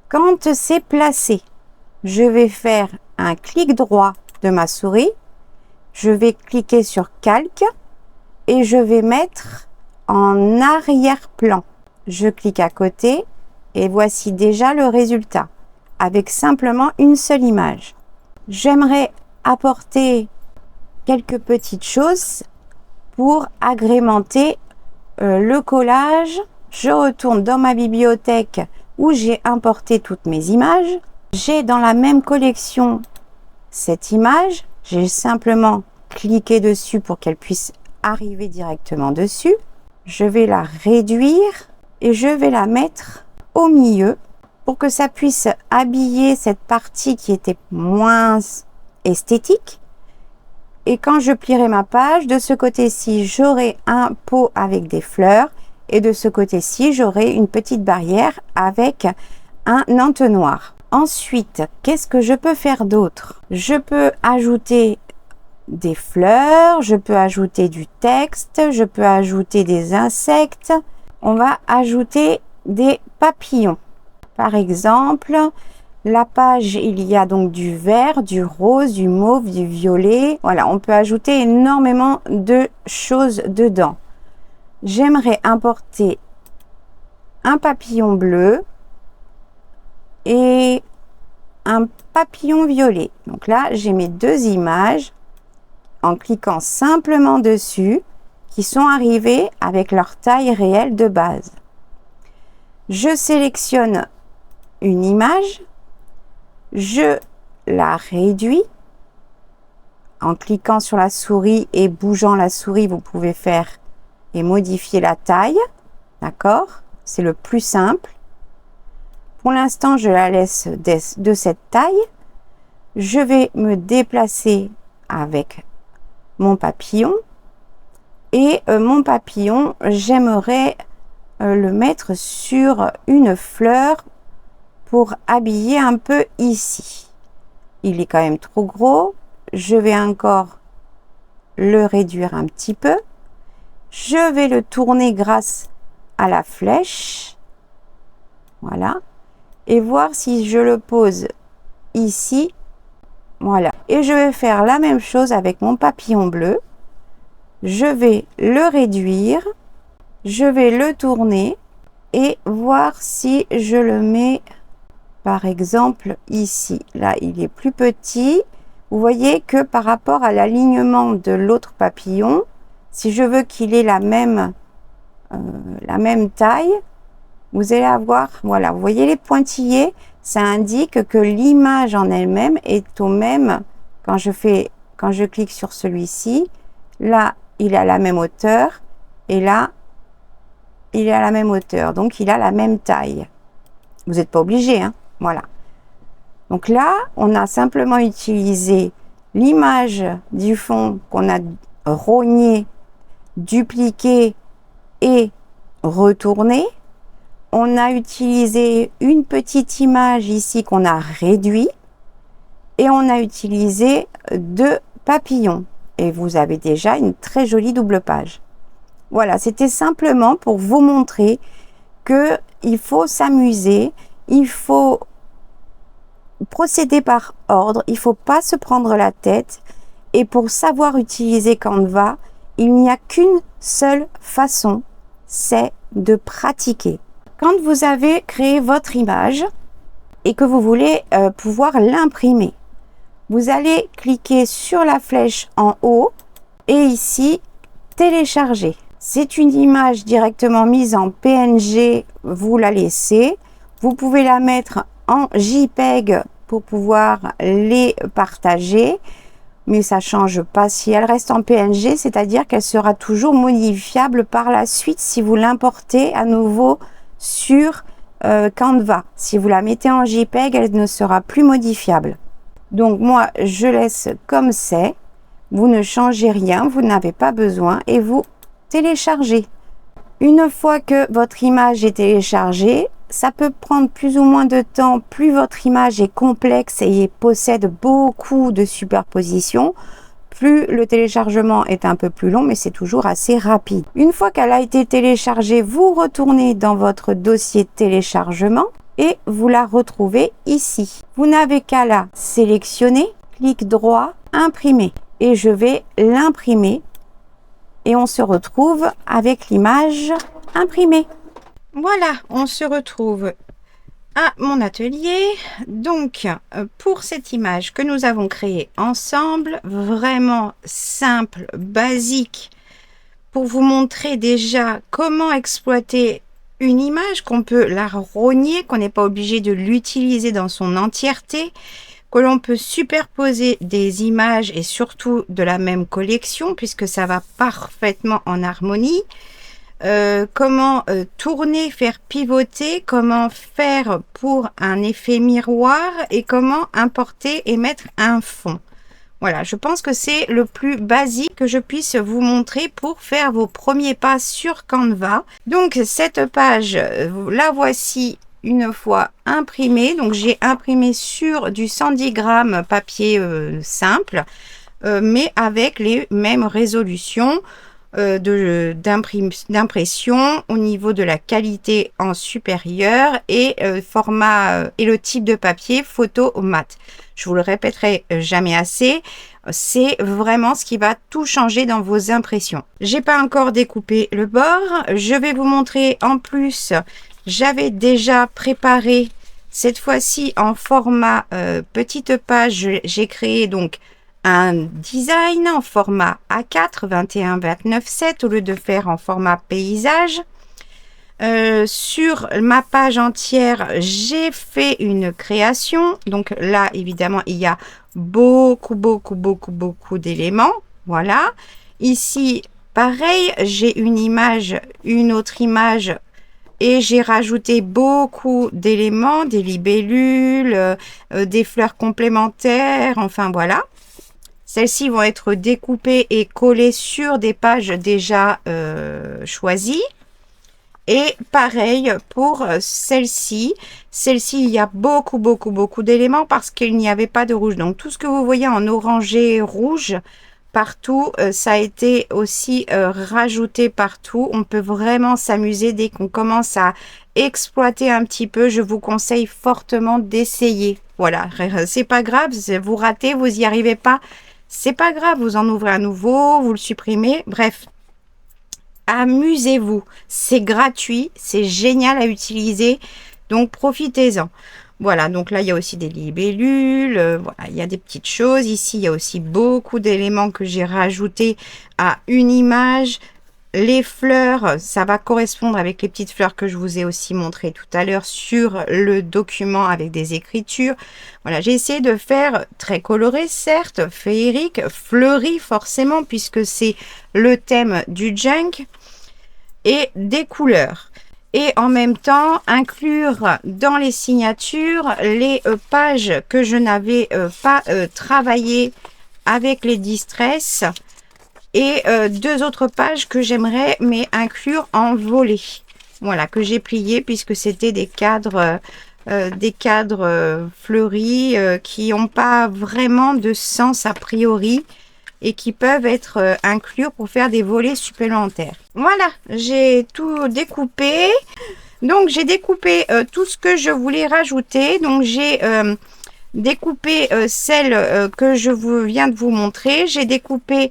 Quand c'est placé, je vais faire un clic droit de ma souris. Je vais cliquer sur calque et je vais mettre en arrière-plan. Je clique à côté et voici déjà le résultat avec simplement une seule image. J'aimerais apporter quelques petites choses pour agrémenter le collage. Je retourne dans ma bibliothèque où j'ai importé toutes mes images. J'ai dans la même collection cette image. J'ai simplement cliqué dessus pour qu'elle puisse arriver directement dessus. Je vais la réduire et je vais la mettre au milieu pour que ça puisse habiller cette partie qui était moins esthétique. Et quand je plierai ma page, de ce côté-ci, j'aurai un pot avec des fleurs et de ce côté-ci, j'aurai une petite barrière avec un entonnoir. Ensuite, qu'est-ce que je peux faire d'autre? Je peux ajouter des fleurs, je peux ajouter du texte, je peux ajouter des insectes. On va ajouter des papillons. Par exemple, la page, il y a donc du vert, du rose, du mauve, du violet. Voilà, on peut ajouter énormément de choses dedans. J'aimerais importer un papillon bleu et un papillon violet. Donc là, j'ai mes deux images en cliquant simplement dessus qui sont arrivées avec leur taille réelle de base. Je sélectionne une image, je la réduis en cliquant sur la souris et bougeant la souris, vous pouvez faire et modifier la taille, d'accord? C'est le plus simple. Pour l'instant, je la laisse de cette taille. Je vais me déplacer avec mon papillon et mon papillon, j'aimerais le mettre sur une fleur pour habiller un peu ici. Il est quand même trop gros. Je vais encore le réduire un petit peu. Je vais le tourner grâce à la flèche. Voilà. Et voir si je le pose ici. Voilà. Et je vais faire la même chose avec mon papillon bleu. Je vais le réduire. Je vais le tourner et voir si je le mets par exemple ici. Là, il est plus petit. Vous voyez que par rapport à l'alignement de l'autre papillon, si je veux qu'il ait la même taille, vous allez avoir, voilà, vous voyez les pointillés, ça indique que l'image en elle-même est au même. Quand je clique sur celui-ci, là, il est à la même hauteur. Et là, il est à la même hauteur. Donc, il a la même taille. Vous n'êtes pas obligé, hein. Voilà. Donc là, on a simplement utilisé l'image du fond qu'on a rogné, dupliqué et retourné. On a utilisé une petite image ici qu'on a réduit et on a utilisé 2 papillons. Et vous avez déjà une très jolie double page. Voilà, c'était simplement pour vous montrer que il faut s'amuser, il faut procéder par ordre, il faut pas se prendre la tête. Et pour savoir utiliser Canva, il n'y a qu'une seule façon, c'est de pratiquer. Quand vous avez créé votre image et que vous voulez pouvoir l'imprimer, vous allez cliquer sur la flèche en haut et ici, télécharger. C'est une image directement mise en PNG, vous la laissez. Vous pouvez la mettre en JPEG pour pouvoir les partager, mais ça change pas si elle reste en PNG, c'est-à-dire qu'elle sera toujours modifiable par la suite si vous l'importez à nouveau sur Canva. Si vous la mettez en JPEG, elle ne sera plus modifiable. Donc moi, je laisse comme c'est. Vous ne changez rien, vous n'avez pas besoin et vous téléchargez. Une fois que votre image est téléchargée, ça peut prendre plus ou moins de temps. Plus votre image est complexe et possède beaucoup de superpositions, plus le téléchargement est un peu plus long, mais c'est toujours assez rapide. Une fois qu'elle a été téléchargée, vous retournez dans votre dossier téléchargement et vous la retrouvez ici. Vous n'avez qu'à la sélectionner, clic droit, imprimer. Et je vais l'imprimer et on se retrouve avec l'image imprimée. Voilà, on se retrouve à mon atelier. Donc, pour cette image que nous avons créée ensemble, vraiment simple, basique, pour vous montrer déjà comment exploiter une image, qu'on peut la rogner, qu'on n'est pas obligé de l'utiliser dans son entièreté, que l'on peut superposer des images et surtout de la même collection puisque ça va parfaitement en harmonie. Comment tourner, faire pivoter, comment faire pour un effet miroir et comment importer et mettre un fond. Voilà, je pense que c'est le plus basique que je puisse vous montrer pour faire vos premiers pas sur Canva. Donc cette page, la voici une fois imprimée. Donc j'ai imprimé sur du 110 grammes papier simple, mais avec les mêmes résolutions d'impression au niveau de la qualité en supérieur et format et le type de papier photo mat. Je vous le répéterai jamais assez, c'est vraiment ce qui va tout changer dans vos impressions. J'ai pas encore découpé le bord, je vais vous montrer en plus. J'avais déjà préparé cette fois-ci en format petite page. J'ai créé donc un design en format A4 21-29-7 au lieu de faire en format paysage. Sur ma page entière, j'ai fait une création. Donc là, évidemment, il y a beaucoup d'éléments. Voilà. Ici, pareil, j'ai une image, une autre image. Et j'ai rajouté beaucoup d'éléments, des libellules, des fleurs complémentaires, enfin voilà. Celles-ci vont être découpées et collées sur des pages déjà choisies. Et pareil pour celle-ci. Celle-ci, il y a beaucoup d'éléments parce qu'il n'y avait pas de rouge. Donc tout ce que vous voyez en orangé, rouge, partout, ça a été aussi rajouté partout. On peut vraiment s'amuser dès qu'on commence à exploiter un petit peu. Je vous conseille fortement d'essayer. Voilà, c'est pas grave, vous ratez, vous n'y arrivez pas, c'est pas grave, vous en ouvrez à nouveau, vous le supprimez, bref. Amusez-vous, c'est gratuit, c'est génial à utiliser, donc profitez-en. Voilà, donc là, il y a aussi des libellules, voilà, il y a des petites choses. Ici, il y a aussi beaucoup d'éléments que j'ai rajoutés à une image. les fleurs, ça va correspondre avec les petites fleurs que je vous ai aussi montré tout à l'heure sur le document avec des écritures. Voilà, j'ai essayé de faire très coloré, certes, féerique, fleuri forcément, puisque c'est le thème du junk, et des couleurs. Et en même temps, inclure dans les signatures les pages que je n'avais pas travaillées avec les distress, et deux autres pages que j'aimerais mais inclure en volet, voilà, que j'ai plié puisque c'était des cadres fleuris qui n'ont pas vraiment de sens a priori et qui peuvent être inclus pour faire des volets supplémentaires. Voilà, j'ai tout découpé. Donc j'ai découpé tout ce que je voulais rajouter. Donc j'ai découpé celle que je viens de vous montrer. J'ai découpé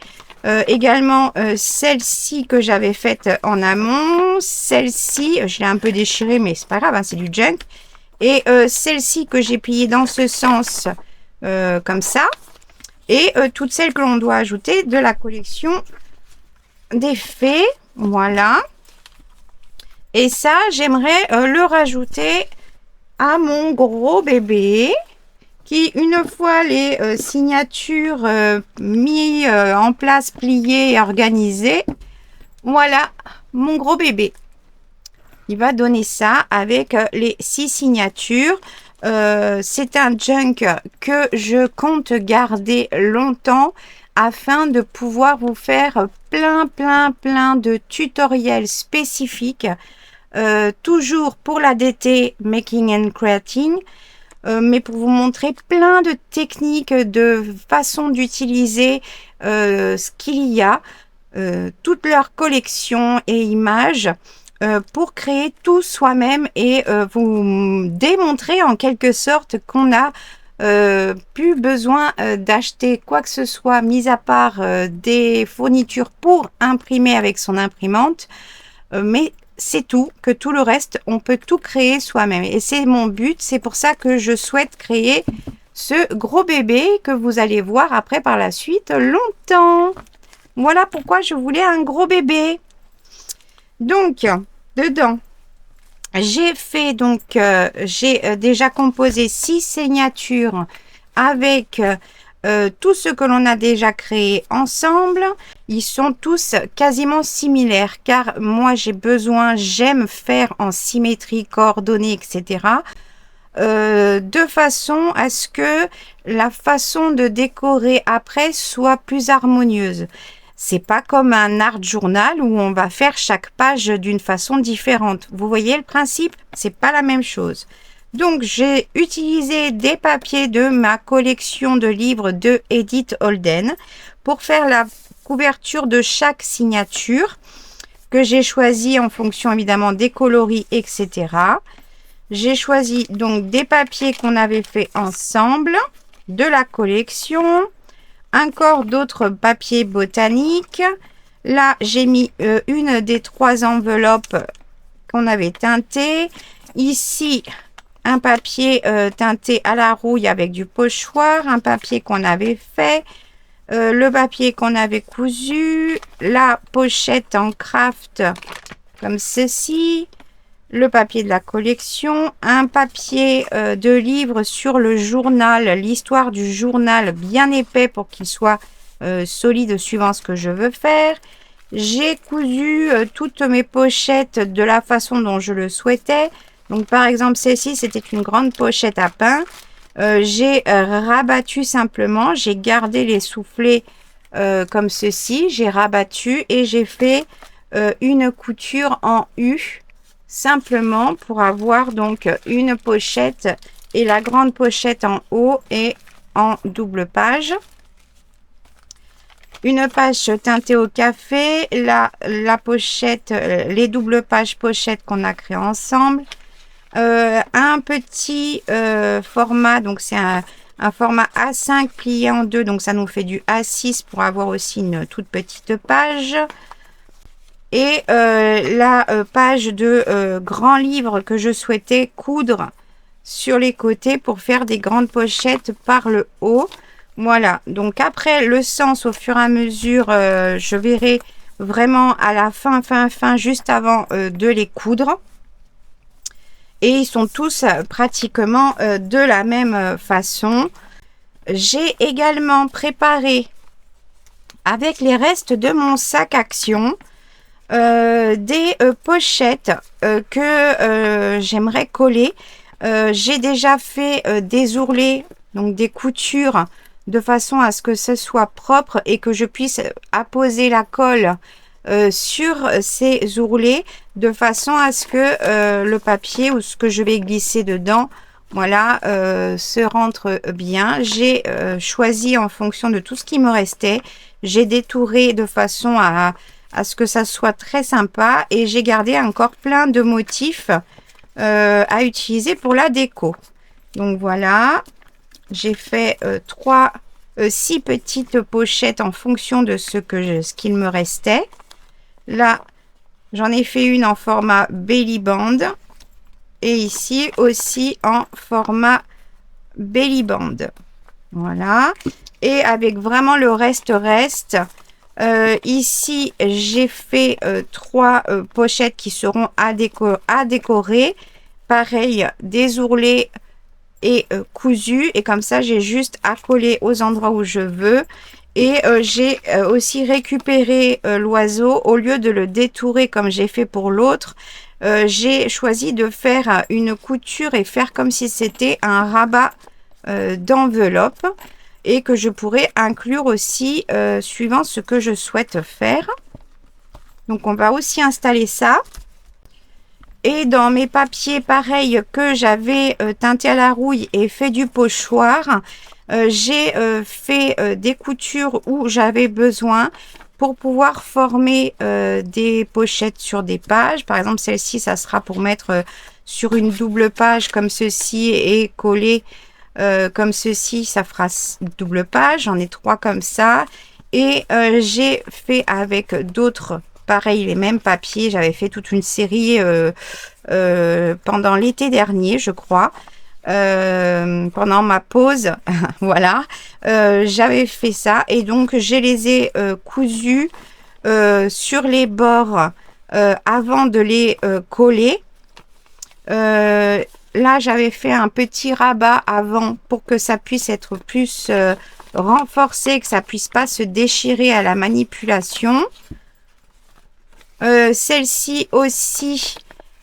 également celle-ci que j'avais faite en amont. Celle-ci, je l'ai un peu déchirée, mais c'est pas grave, hein, c'est du junk. Et celle-ci que j'ai pliée dans ce sens, comme ça. Et toutes celles que l'on doit ajouter de la collection des fées. Voilà. Et ça, j'aimerais le rajouter à mon gros bébé, qui, une fois les signatures mis en place, pliées et organisées, voilà mon gros bébé. Il va donner ça avec les 6 signatures. C'est un junk que je compte garder longtemps afin de pouvoir vous faire plein de tutoriels spécifiques, toujours pour la DT Making and Creating, mais pour vous montrer plein de techniques, de façons d'utiliser ce qu'il y a, toute leur collection et images, pour créer tout soi-même et vous démontrer en quelque sorte qu'on n'a plus besoin d'acheter quoi que ce soit, mis à part des fournitures pour imprimer avec son imprimante, mais c'est tout, que tout le reste, on peut tout créer soi-même. Et c'est mon but, c'est pour ça que je souhaite créer ce gros bébé que vous allez voir après par la suite longtemps. Voilà pourquoi je voulais un gros bébé. Donc, dedans, j'ai fait, donc, j'ai déjà composé 6 signatures avec tout ce que l'on a déjà créé ensemble. Ils sont tous quasiment similaires, car moi j'ai besoin, j'aime faire en symétrie, coordonnée, etc. De façon à ce que la façon de décorer après soit plus harmonieuse. C'est pas comme un art journal où on va faire chaque page d'une façon différente. Vous voyez le principe? C'est pas la même chose. Donc, j'ai utilisé des papiers de ma collection de livres de Edith Holden pour faire la couverture de chaque signature que j'ai choisi en fonction évidemment des coloris, etc. J'ai choisi donc des papiers qu'on avait fait ensemble de la collection. Encore d'autres papiers botaniques. Là, j'ai mis une des 3 enveloppes qu'on avait teintées. Ici, un papier teinté à la rouille avec du pochoir. Un papier qu'on avait fait. Le papier qu'on avait cousu. La pochette en craft comme ceci. Le papier de la collection, un papier de livre sur le journal, l'histoire du journal bien épais pour qu'il soit solide suivant ce que je veux faire. J'ai cousu toutes mes pochettes de la façon dont je le souhaitais. Donc par exemple celle-ci, c'était une grande pochette à pain. J'ai rabattu simplement, j'ai gardé les soufflets comme ceci. J'ai rabattu et j'ai fait une couture en U. Simplement pour avoir donc une pochette et la grande pochette en haut et en double page. Une page teintée au café, la pochette, les doubles pages pochettes qu'on a créées ensemble. Un petit format, donc c'est un format A5 plié en deux, donc ça nous fait du A6 pour avoir aussi une toute petite page. Et la page de grand livre que je souhaitais coudre sur les côtés pour faire des grandes pochettes par le haut. Voilà, donc après le sens au fur et à mesure, je verrai vraiment à la fin, juste avant de les coudre. Et ils sont tous pratiquement de la même façon. J'ai également préparé avec les restes de mon sac Action des pochettes que j'aimerais coller. J'ai déjà fait des ourlets, donc des coutures, de façon à ce que ce soit propre et que je puisse apposer la colle sur ces ourlets de façon à ce que le papier ou ce que je vais glisser dedans, voilà, se rentre bien. J'ai choisi en fonction de tout ce qui me restait. J'ai détouré de façon à ce que ça soit très sympa et j'ai gardé encore plein de motifs à utiliser pour la déco. Donc voilà, j'ai fait 6 petites pochettes en fonction de ce qu'il me restait. Là, j'en ai fait une en format belly band et ici aussi en format belly band. Voilà, et avec vraiment le reste. Ici, j'ai fait 3 pochettes qui seront à décorer. Pareil, des ourlets et cousus. Et comme ça, j'ai juste à coller aux endroits où je veux. Et j'ai aussi récupéré l'oiseau. Au lieu de le détourer comme j'ai fait pour l'autre, j'ai choisi de faire une couture et faire comme si c'était un rabat d'enveloppe. Et que je pourrais inclure aussi suivant ce que je souhaite faire. Donc on va aussi installer ça. Et dans mes papiers pareils que j'avais teinté à la rouille et fait du pochoir, j'ai fait des coutures où j'avais besoin pour pouvoir former des pochettes sur des pages. Par exemple, celle-ci, ça sera pour mettre sur une double page comme ceci et coller comme ceci, ça fera double page. J'en ai 3 comme ça. Et j'ai fait avec d'autres, pareil, les mêmes papiers. J'avais fait toute une série pendant l'été dernier, je crois. Pendant ma pause, voilà. J'avais fait ça. Et donc, je les ai cousus sur les bords avant de les coller. Là, j'avais fait un petit rabat avant pour que ça puisse être plus renforcé, que ça puisse pas se déchirer à la manipulation. Celle-ci aussi,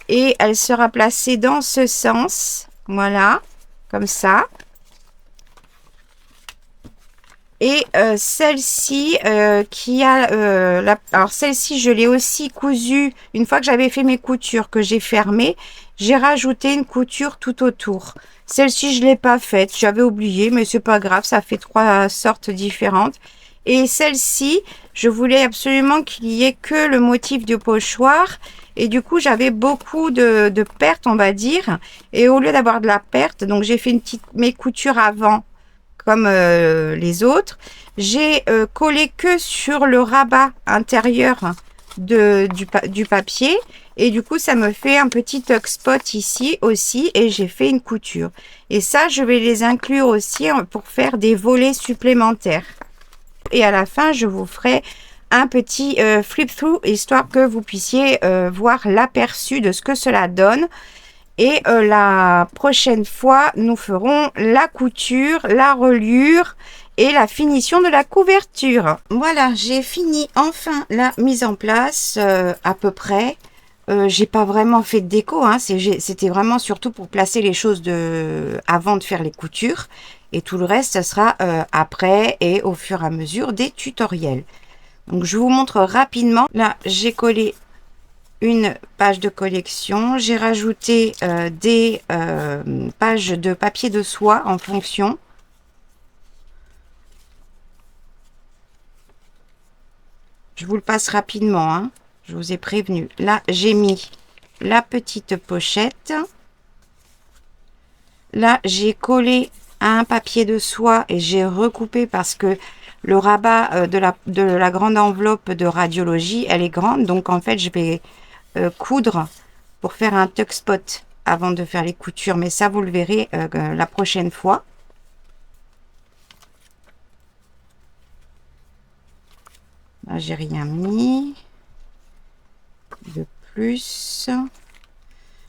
et elle sera placée dans ce sens. Voilà, comme ça. Et celle-ci qui a alors celle-ci je l'ai aussi cousue une fois que j'avais fait mes coutures que j'ai fermées. J'ai rajouté une couture tout autour. Celle-ci je l'ai pas faite, j'avais oublié, mais c'est pas grave, ça fait 3 sortes différentes. Et celle-ci, je voulais absolument qu'il y ait que le motif du pochoir. Et du coup, j'avais beaucoup de pertes, on va dire. Et au lieu d'avoir de la perte, donc j'ai fait mes coutures avant comme les autres. J'ai collé que sur le rabat intérieur du papier. Et du coup, ça me fait un petit tuck spot ici aussi. Et j'ai fait une couture. Et ça, je vais les inclure aussi pour faire des volets supplémentaires. Et à la fin, je vous ferai un petit flip-through, histoire que vous puissiez voir l'aperçu de ce que cela donne. Et la prochaine fois, nous ferons la couture, la reliure et la finition de la couverture. Voilà, j'ai fini enfin la mise en place à peu près. J'ai pas vraiment fait de déco, hein, c'était vraiment surtout pour placer les choses avant de faire les coutures. Et tout le reste, ça sera après et au fur et à mesure des tutoriels. Donc, je vous montre rapidement. Là, j'ai collé une page de collection. J'ai rajouté des pages de papier de soie en fonction. Je vous le passe rapidement, hein. Je vous ai prévenu. Là, j'ai mis la petite pochette. Là, j'ai collé un papier de soie et j'ai recoupé parce que le rabat de la grande enveloppe de radiologie, elle est grande. Donc, en fait, je vais coudre pour faire un tuck spot avant de faire les coutures. Mais ça, vous le verrez la prochaine fois. Là, j'ai rien mis. plus.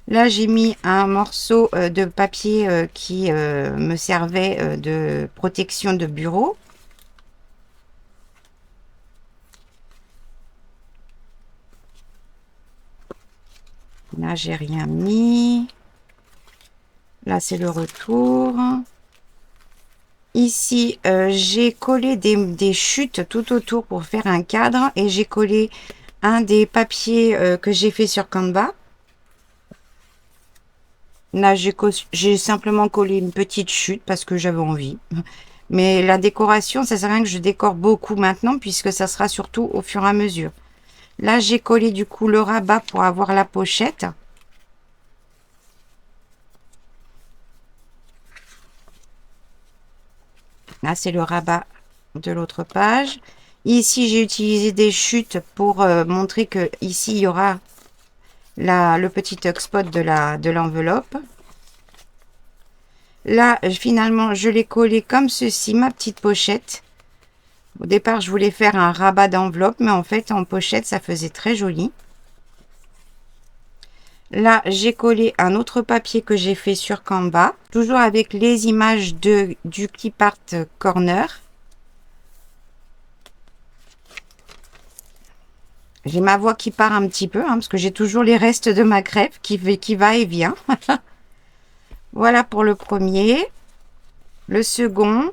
Là, j'ai mis un morceau de papier qui me servait de protection de bureau. Là, j'ai rien mis. Là, c'est le retour. Ici, j'ai collé des chutes tout autour pour faire un cadre. Et j'ai collé un des papiers que j'ai fait sur Canva. Là, j'ai simplement collé une petite chute parce que j'avais envie. Mais la décoration, ça sert à rien que je décore beaucoup maintenant puisque ça sera surtout au fur et à mesure. Là, j'ai collé du coup le rabat pour avoir la pochette. Là, c'est le rabat de l'autre page. Ici, j'ai utilisé des chutes pour montrer que ici, il y aura le petit spot de l'enveloppe. Là, finalement, je l'ai collé comme ceci, ma petite pochette. Au départ, je voulais faire un rabat d'enveloppe, mais en fait, en pochette, ça faisait très joli. Là, j'ai collé un autre papier que j'ai fait sur Canva, toujours avec les images du clip art corner. J'ai ma voix qui part un petit peu, hein, parce que j'ai toujours les restes de ma crêpe qui va et vient. Voilà pour le premier. Le second,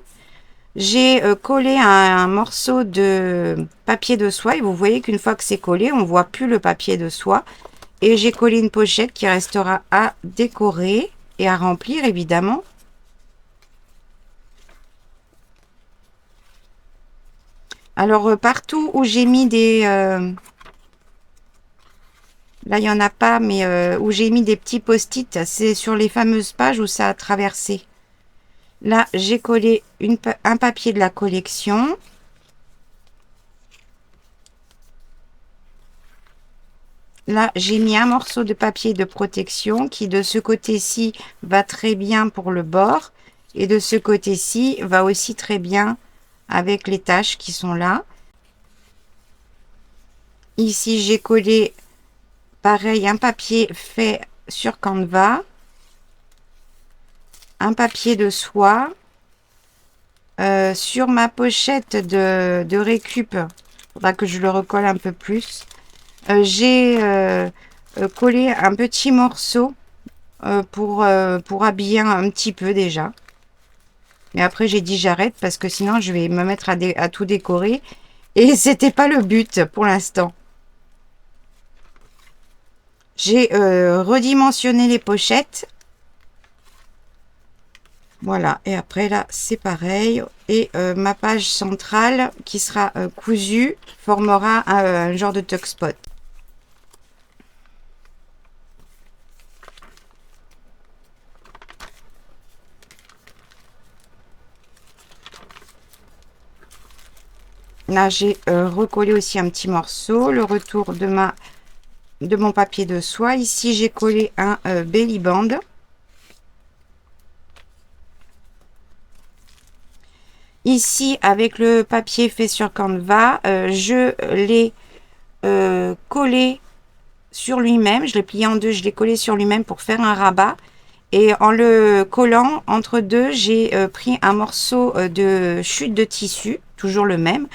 j'ai collé un morceau de papier de soie. Et vous voyez qu'une fois que c'est collé, on ne voit plus le papier de soie. Et j'ai collé une pochette qui restera à décorer et à remplir, évidemment. Alors, partout où j'ai mis des... là, il n'y en a pas, mais où j'ai mis des petits post-it, c'est sur les fameuses pages où ça a traversé. Là, j'ai collé un papier de la collection. Là, j'ai mis un morceau de papier de protection qui, de ce côté-ci, va très bien pour le bord. Et de ce côté-ci, va aussi très bien avec les taches qui sont là. Ici, j'ai collé, pareil, un papier fait sur Canva. Un papier de soie. Sur ma pochette de récup, il faudra que je le recolle un peu plus. J'ai collé un petit morceau pour habiller un petit peu déjà. Mais après, j'ai dit j'arrête parce que sinon, je vais me mettre à tout décorer. Et c'était pas le but pour l'instant. J'ai redimensionné les pochettes. Voilà, et après là, c'est pareil. Et ma page centrale qui sera cousue formera un genre de tuck spot. Là, j'ai recollé aussi un petit morceau, le retour de mon papier de soie. Ici, j'ai collé un belly band. Ici, avec le papier fait sur Canva, je l'ai collé sur lui-même. Je l'ai plié en deux, je l'ai collé sur lui-même pour faire un rabat. Et en le collant entre deux, j'ai pris un morceau de chute de tissu, toujours le même,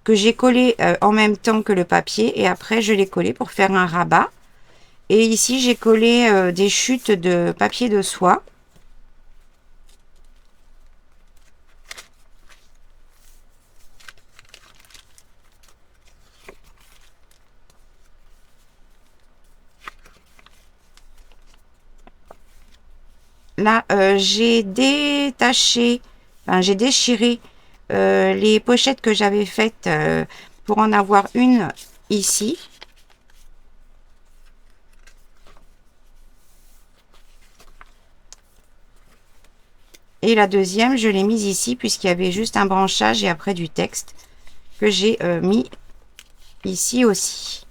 que j'ai collé en même temps que le papier. Et après, je l'ai collé pour faire un rabat. Et ici, j'ai collé des chutes de papier de soie. Là, j'ai détaché, enfin, j'ai déchiré les pochettes que j'avais faites pour en avoir une ici. Et la deuxième, je l'ai mise ici puisqu'il y avait juste un branchage et après du texte que j'ai mis ici aussi.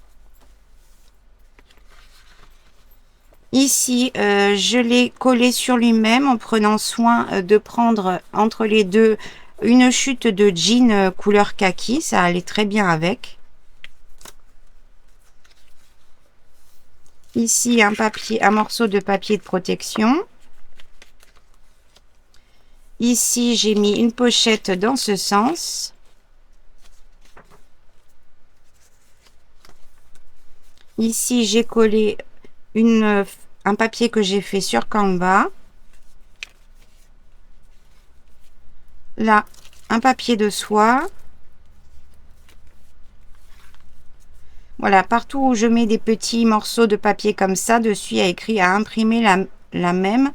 Ici, je l'ai collé sur lui-même en prenant soin de prendre entre les deux une chute de jean couleur kaki. Ça allait très bien avec. Ici, un morceau de papier de protection. Ici, j'ai mis une pochette dans ce sens. Ici, j'ai collé un papier que j'ai fait sur Canva. Là, un papier de soie. Voilà, partout où je mets des petits morceaux de papier comme ça, dessus il y a écrit à imprimer la même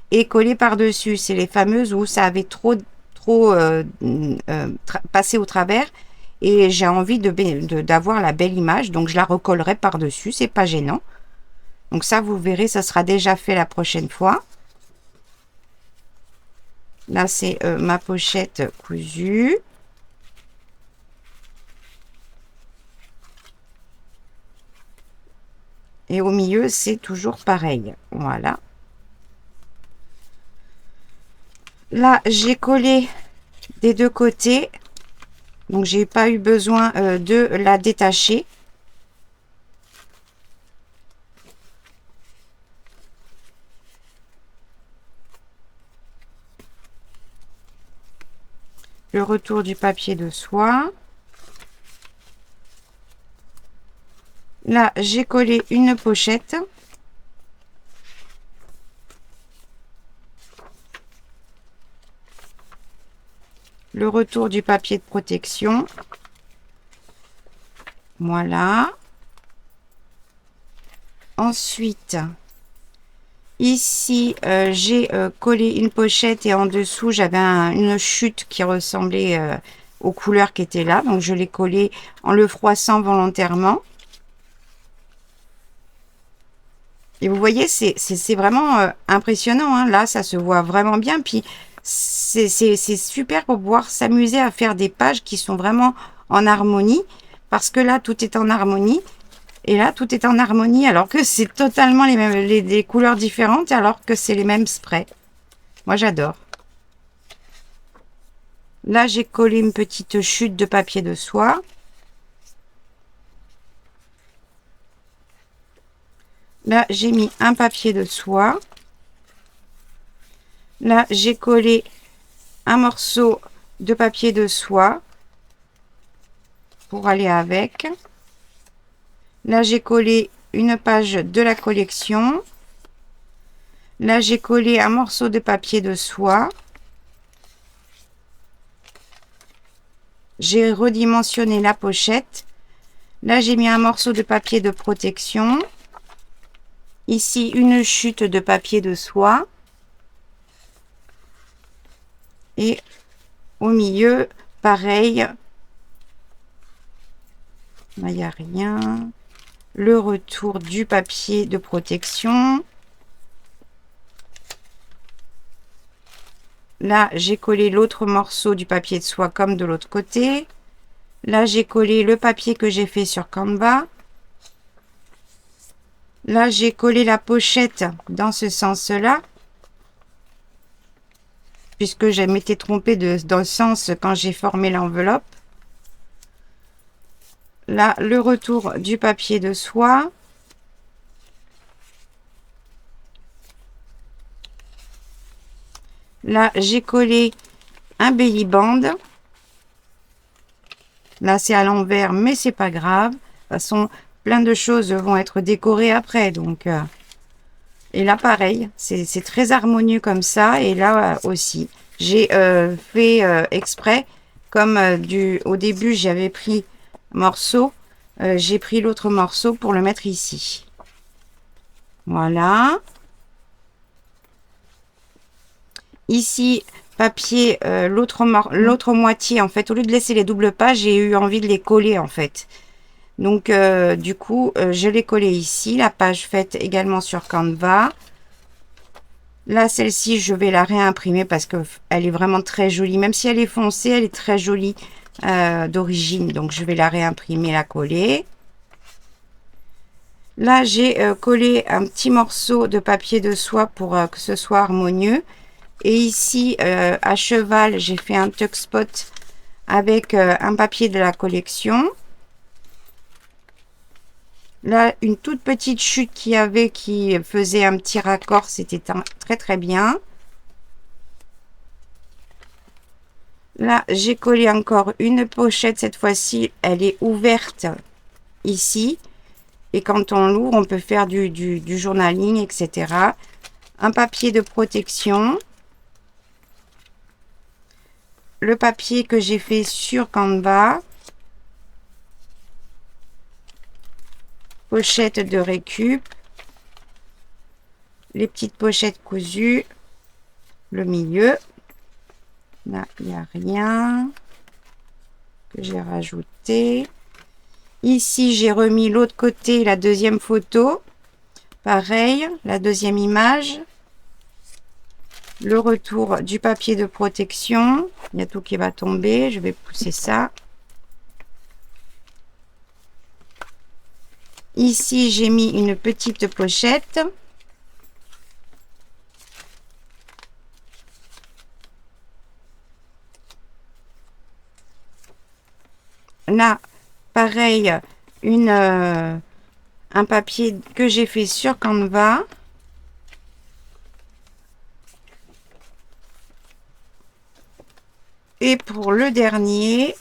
et coller par-dessus. C'est les fameuses où ça avait trop passé au travers et j'ai envie d'avoir la belle image, donc je la recollerai par-dessus, c'est pas gênant. Donc ça, vous verrez, ça sera déjà fait la prochaine fois. Là, c'est ma pochette cousue. Et au milieu, c'est toujours pareil. Voilà. Là, j'ai collé des deux côtés. Donc, j'ai pas eu besoin de la détacher. Le retour du papier de soie. Là, j'ai collé une pochette. Le retour du papier de protection. Voilà. Ensuite, ici, j'ai collé une pochette et en dessous, j'avais une chute qui ressemblait aux couleurs qui étaient là. Donc, je l'ai collé en le froissant volontairement. Et vous voyez, c'est vraiment impressionnant. Hein. Là, ça se voit vraiment bien. Puis, c'est super pour pouvoir s'amuser à faire des pages qui sont vraiment en harmonie. Parce que là, tout est en harmonie. Et là, tout est en harmonie alors que c'est totalement les mêmes, les couleurs différentes alors que c'est les mêmes sprays. Moi, j'adore. Là, j'ai collé une petite chute de papier de soie. Là, j'ai mis un papier de soie. Là, j'ai collé un morceau de papier de soie pour aller avec. Là, j'ai collé une page de la collection. Là, j'ai collé un morceau de papier de soie. J'ai redimensionné la pochette. Là, j'ai mis un morceau de papier de protection. Ici, une chute de papier de soie. Et au milieu, pareil. Là, il n'y a rien. Le retour du papier de protection. Là, j'ai collé l'autre morceau du papier de soie comme de l'autre côté. Là, j'ai collé le papier que j'ai fait sur Canva. Là, j'ai collé la pochette dans ce sens-là. Puisque je m'étais trompée dans le sens quand j'ai formé l'enveloppe. Là, le retour du papier de soie. Là, j'ai collé un belly band. Là, c'est à l'envers, mais c'est pas grave. De toute façon, plein de choses vont être décorées après. Donc, et là, pareil, c'est très harmonieux comme ça. Et là aussi, j'ai fait exprès, comme au début, j'avais pris morceau. J'ai pris l'autre morceau pour le mettre ici. Voilà. Ici, papier, l'autre moitié, en fait, au lieu de laisser les doubles pages, j'ai eu envie de les coller, en fait. Donc, du coup, je l'ai collé ici. La page faite également sur Canva. Là, celle-ci, je vais la réimprimer parce qu'elle est vraiment très jolie. Même si elle est foncée, elle est très jolie d'origine. Donc, je vais la réimprimer, la coller. Là, j'ai collé un petit morceau de papier de soie pour que ce soit harmonieux. Et ici, à cheval, j'ai fait un tuck spot avec un papier de la collection. Là, une toute petite chute qu'il y avait qui faisait un petit raccord, c'était très très bien. Là, j'ai collé encore une pochette. Cette fois-ci, elle est ouverte ici. Et quand on l'ouvre, on peut faire du journaling, etc. Un papier de protection. Le papier que j'ai fait sur Canva. Pochette de récup. Les petites pochettes cousues. Le milieu. Là, il n'y a rien que j'ai rajouté. Ici, j'ai remis l'autre côté, la deuxième photo. Pareil, la deuxième image. Le retour du papier de protection. Il y a tout qui va tomber. Je vais pousser ça. Ici, j'ai mis une petite pochette. Là, pareil, un papier que j'ai fait sur Canva. Et pour le dernier,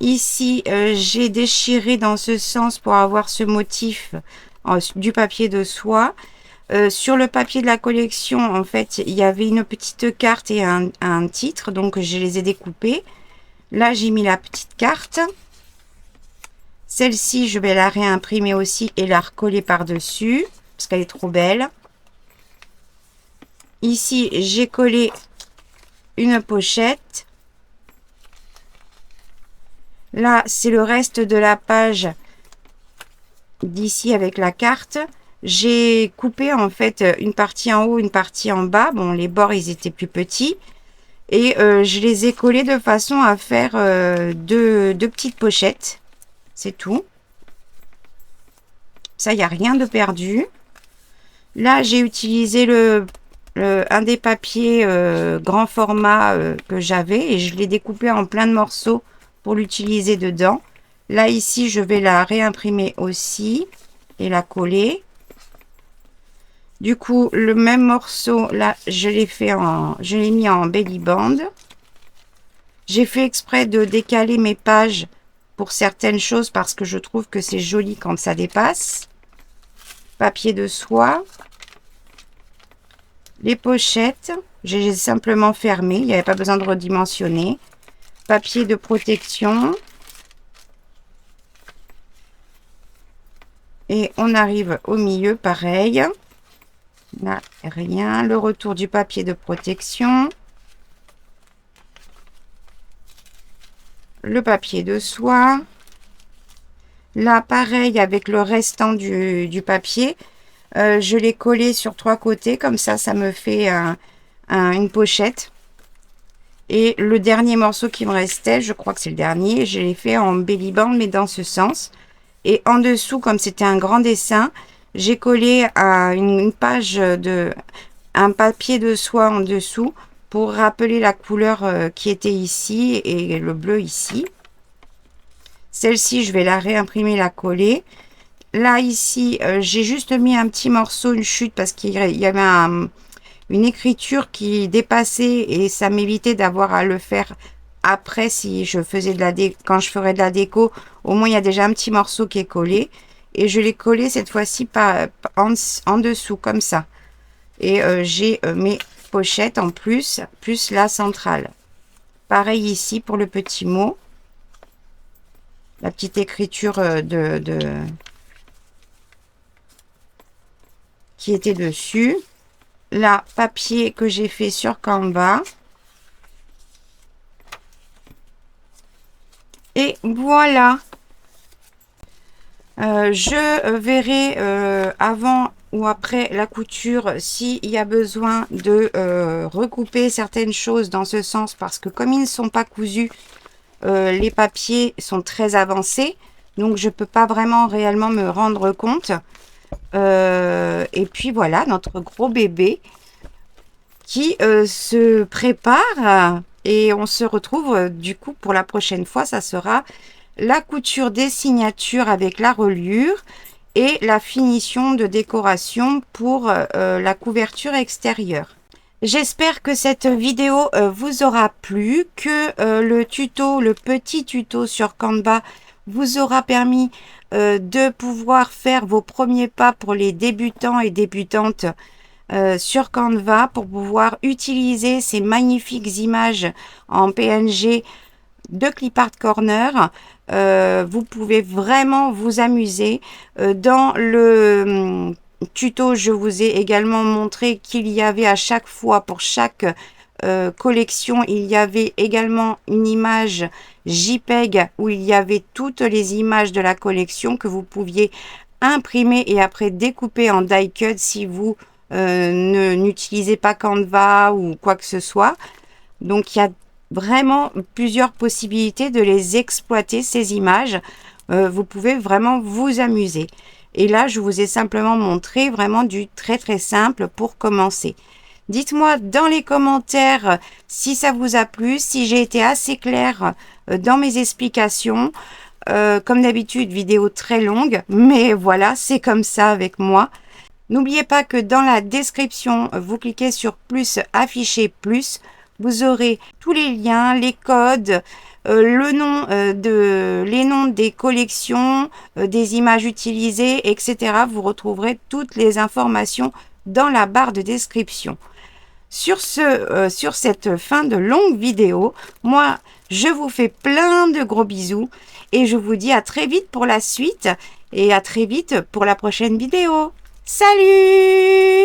ici, j'ai déchiré dans ce sens pour avoir ce motif du papier de soie. Sur le papier de la collection, en fait, il y avait une petite carte et un titre, donc je les ai découpés. Là, j'ai mis la petite carte. Celle-ci, je vais la réimprimer aussi et la recoller par-dessus, parce qu'elle est trop belle. Ici, j'ai collé une pochette. Là, c'est le reste de la page d'ici avec la carte. J'ai coupé en fait une partie en haut, une partie en bas. Bon, les bords, ils étaient plus petits. Et je les ai collés de façon à faire deux petites pochettes. C'est tout. Ça, il n'y a rien de perdu. Là, j'ai utilisé un des papiers grand format que j'avais et je l'ai découpé en plein de morceaux pour l'utiliser dedans. Là, ici, je vais la réimprimer aussi et la coller. Du coup, le même morceau, là, je l'ai mis en belly band. J'ai fait exprès de décaler mes pages pour certaines choses parce que je trouve que c'est joli quand ça dépasse. Papier de soie. Les pochettes, j'ai simplement fermé, il n'y avait pas besoin de redimensionner. Papier de protection. Et on arrive au milieu, pareil. Là, rien. Le retour du papier de protection. Le papier de soie. Là, pareil, avec le restant du papier, je l'ai collé sur 3 côtés. Comme ça me fait une pochette. Et le dernier morceau qui me restait, je crois que c'est le dernier, je l'ai fait en belly band, mais dans ce sens. Et en dessous, comme c'était un grand dessin, j'ai collé une page un papier de soie en dessous pour rappeler la couleur qui était ici et le bleu ici. Celle-ci, je vais la réimprimer, la coller. Là, ici, j'ai juste mis un petit morceau, une chute, parce qu'il y avait une écriture qui dépassait et ça m'évitait d'avoir à le faire après si je faisais quand je ferais de la déco. Au moins, il y a déjà un petit morceau qui est collé. Et je l'ai collé cette fois-ci en dessous, comme ça. Et j'ai mes pochettes en plus la centrale. Pareil ici pour le petit mot. La petite écriture qui était dessus. Là, papier que j'ai fait sur Canva. Et voilà. Je verrai avant ou après la couture s'il y a besoin de recouper certaines choses dans ce sens, parce que comme ils ne sont pas cousus, les papiers sont très avancés, donc je peux pas vraiment réellement me rendre compte. Et puis voilà, notre gros bébé qui se prépare, et on se retrouve du coup pour la prochaine fois. Ça sera la couture des signatures avec la reliure et la finition de décoration pour la couverture extérieure. J'espère que cette vidéo vous aura plu, que le petit tuto sur Canva vous aura permis de pouvoir faire vos premiers pas pour les débutants et débutantes sur Canva, pour pouvoir utiliser ces magnifiques images en PNG de Clipart Corner. Vous pouvez vraiment vous amuser. Dans le tuto, je vous ai également montré qu'il y avait à chaque fois, pour chaque collection, il y avait également une image JPEG où il y avait toutes les images de la collection que vous pouviez imprimer et après découper en die cut si vous n'utilisez pas Canva ou quoi que ce soit. Donc il y a vraiment plusieurs possibilités de les exploiter, ces images. Vous pouvez vraiment vous amuser. Et là, je vous ai simplement montré vraiment du très simple pour commencer. Dites-moi dans les commentaires si ça vous a plu, si j'ai été assez claire dans mes explications. Comme d'habitude, vidéo très longue, mais voilà, c'est comme ça avec moi. N'oubliez pas que dans la description, vous cliquez sur plus, afficher plus. Vous aurez tous les liens, les codes, les noms des collections, des images utilisées, etc. Vous retrouverez toutes les informations dans la barre de description. Sur cette fin de longue vidéo, moi, je vous fais plein de gros bisous et je vous dis à très vite pour la suite et à très vite pour la prochaine vidéo. Salut!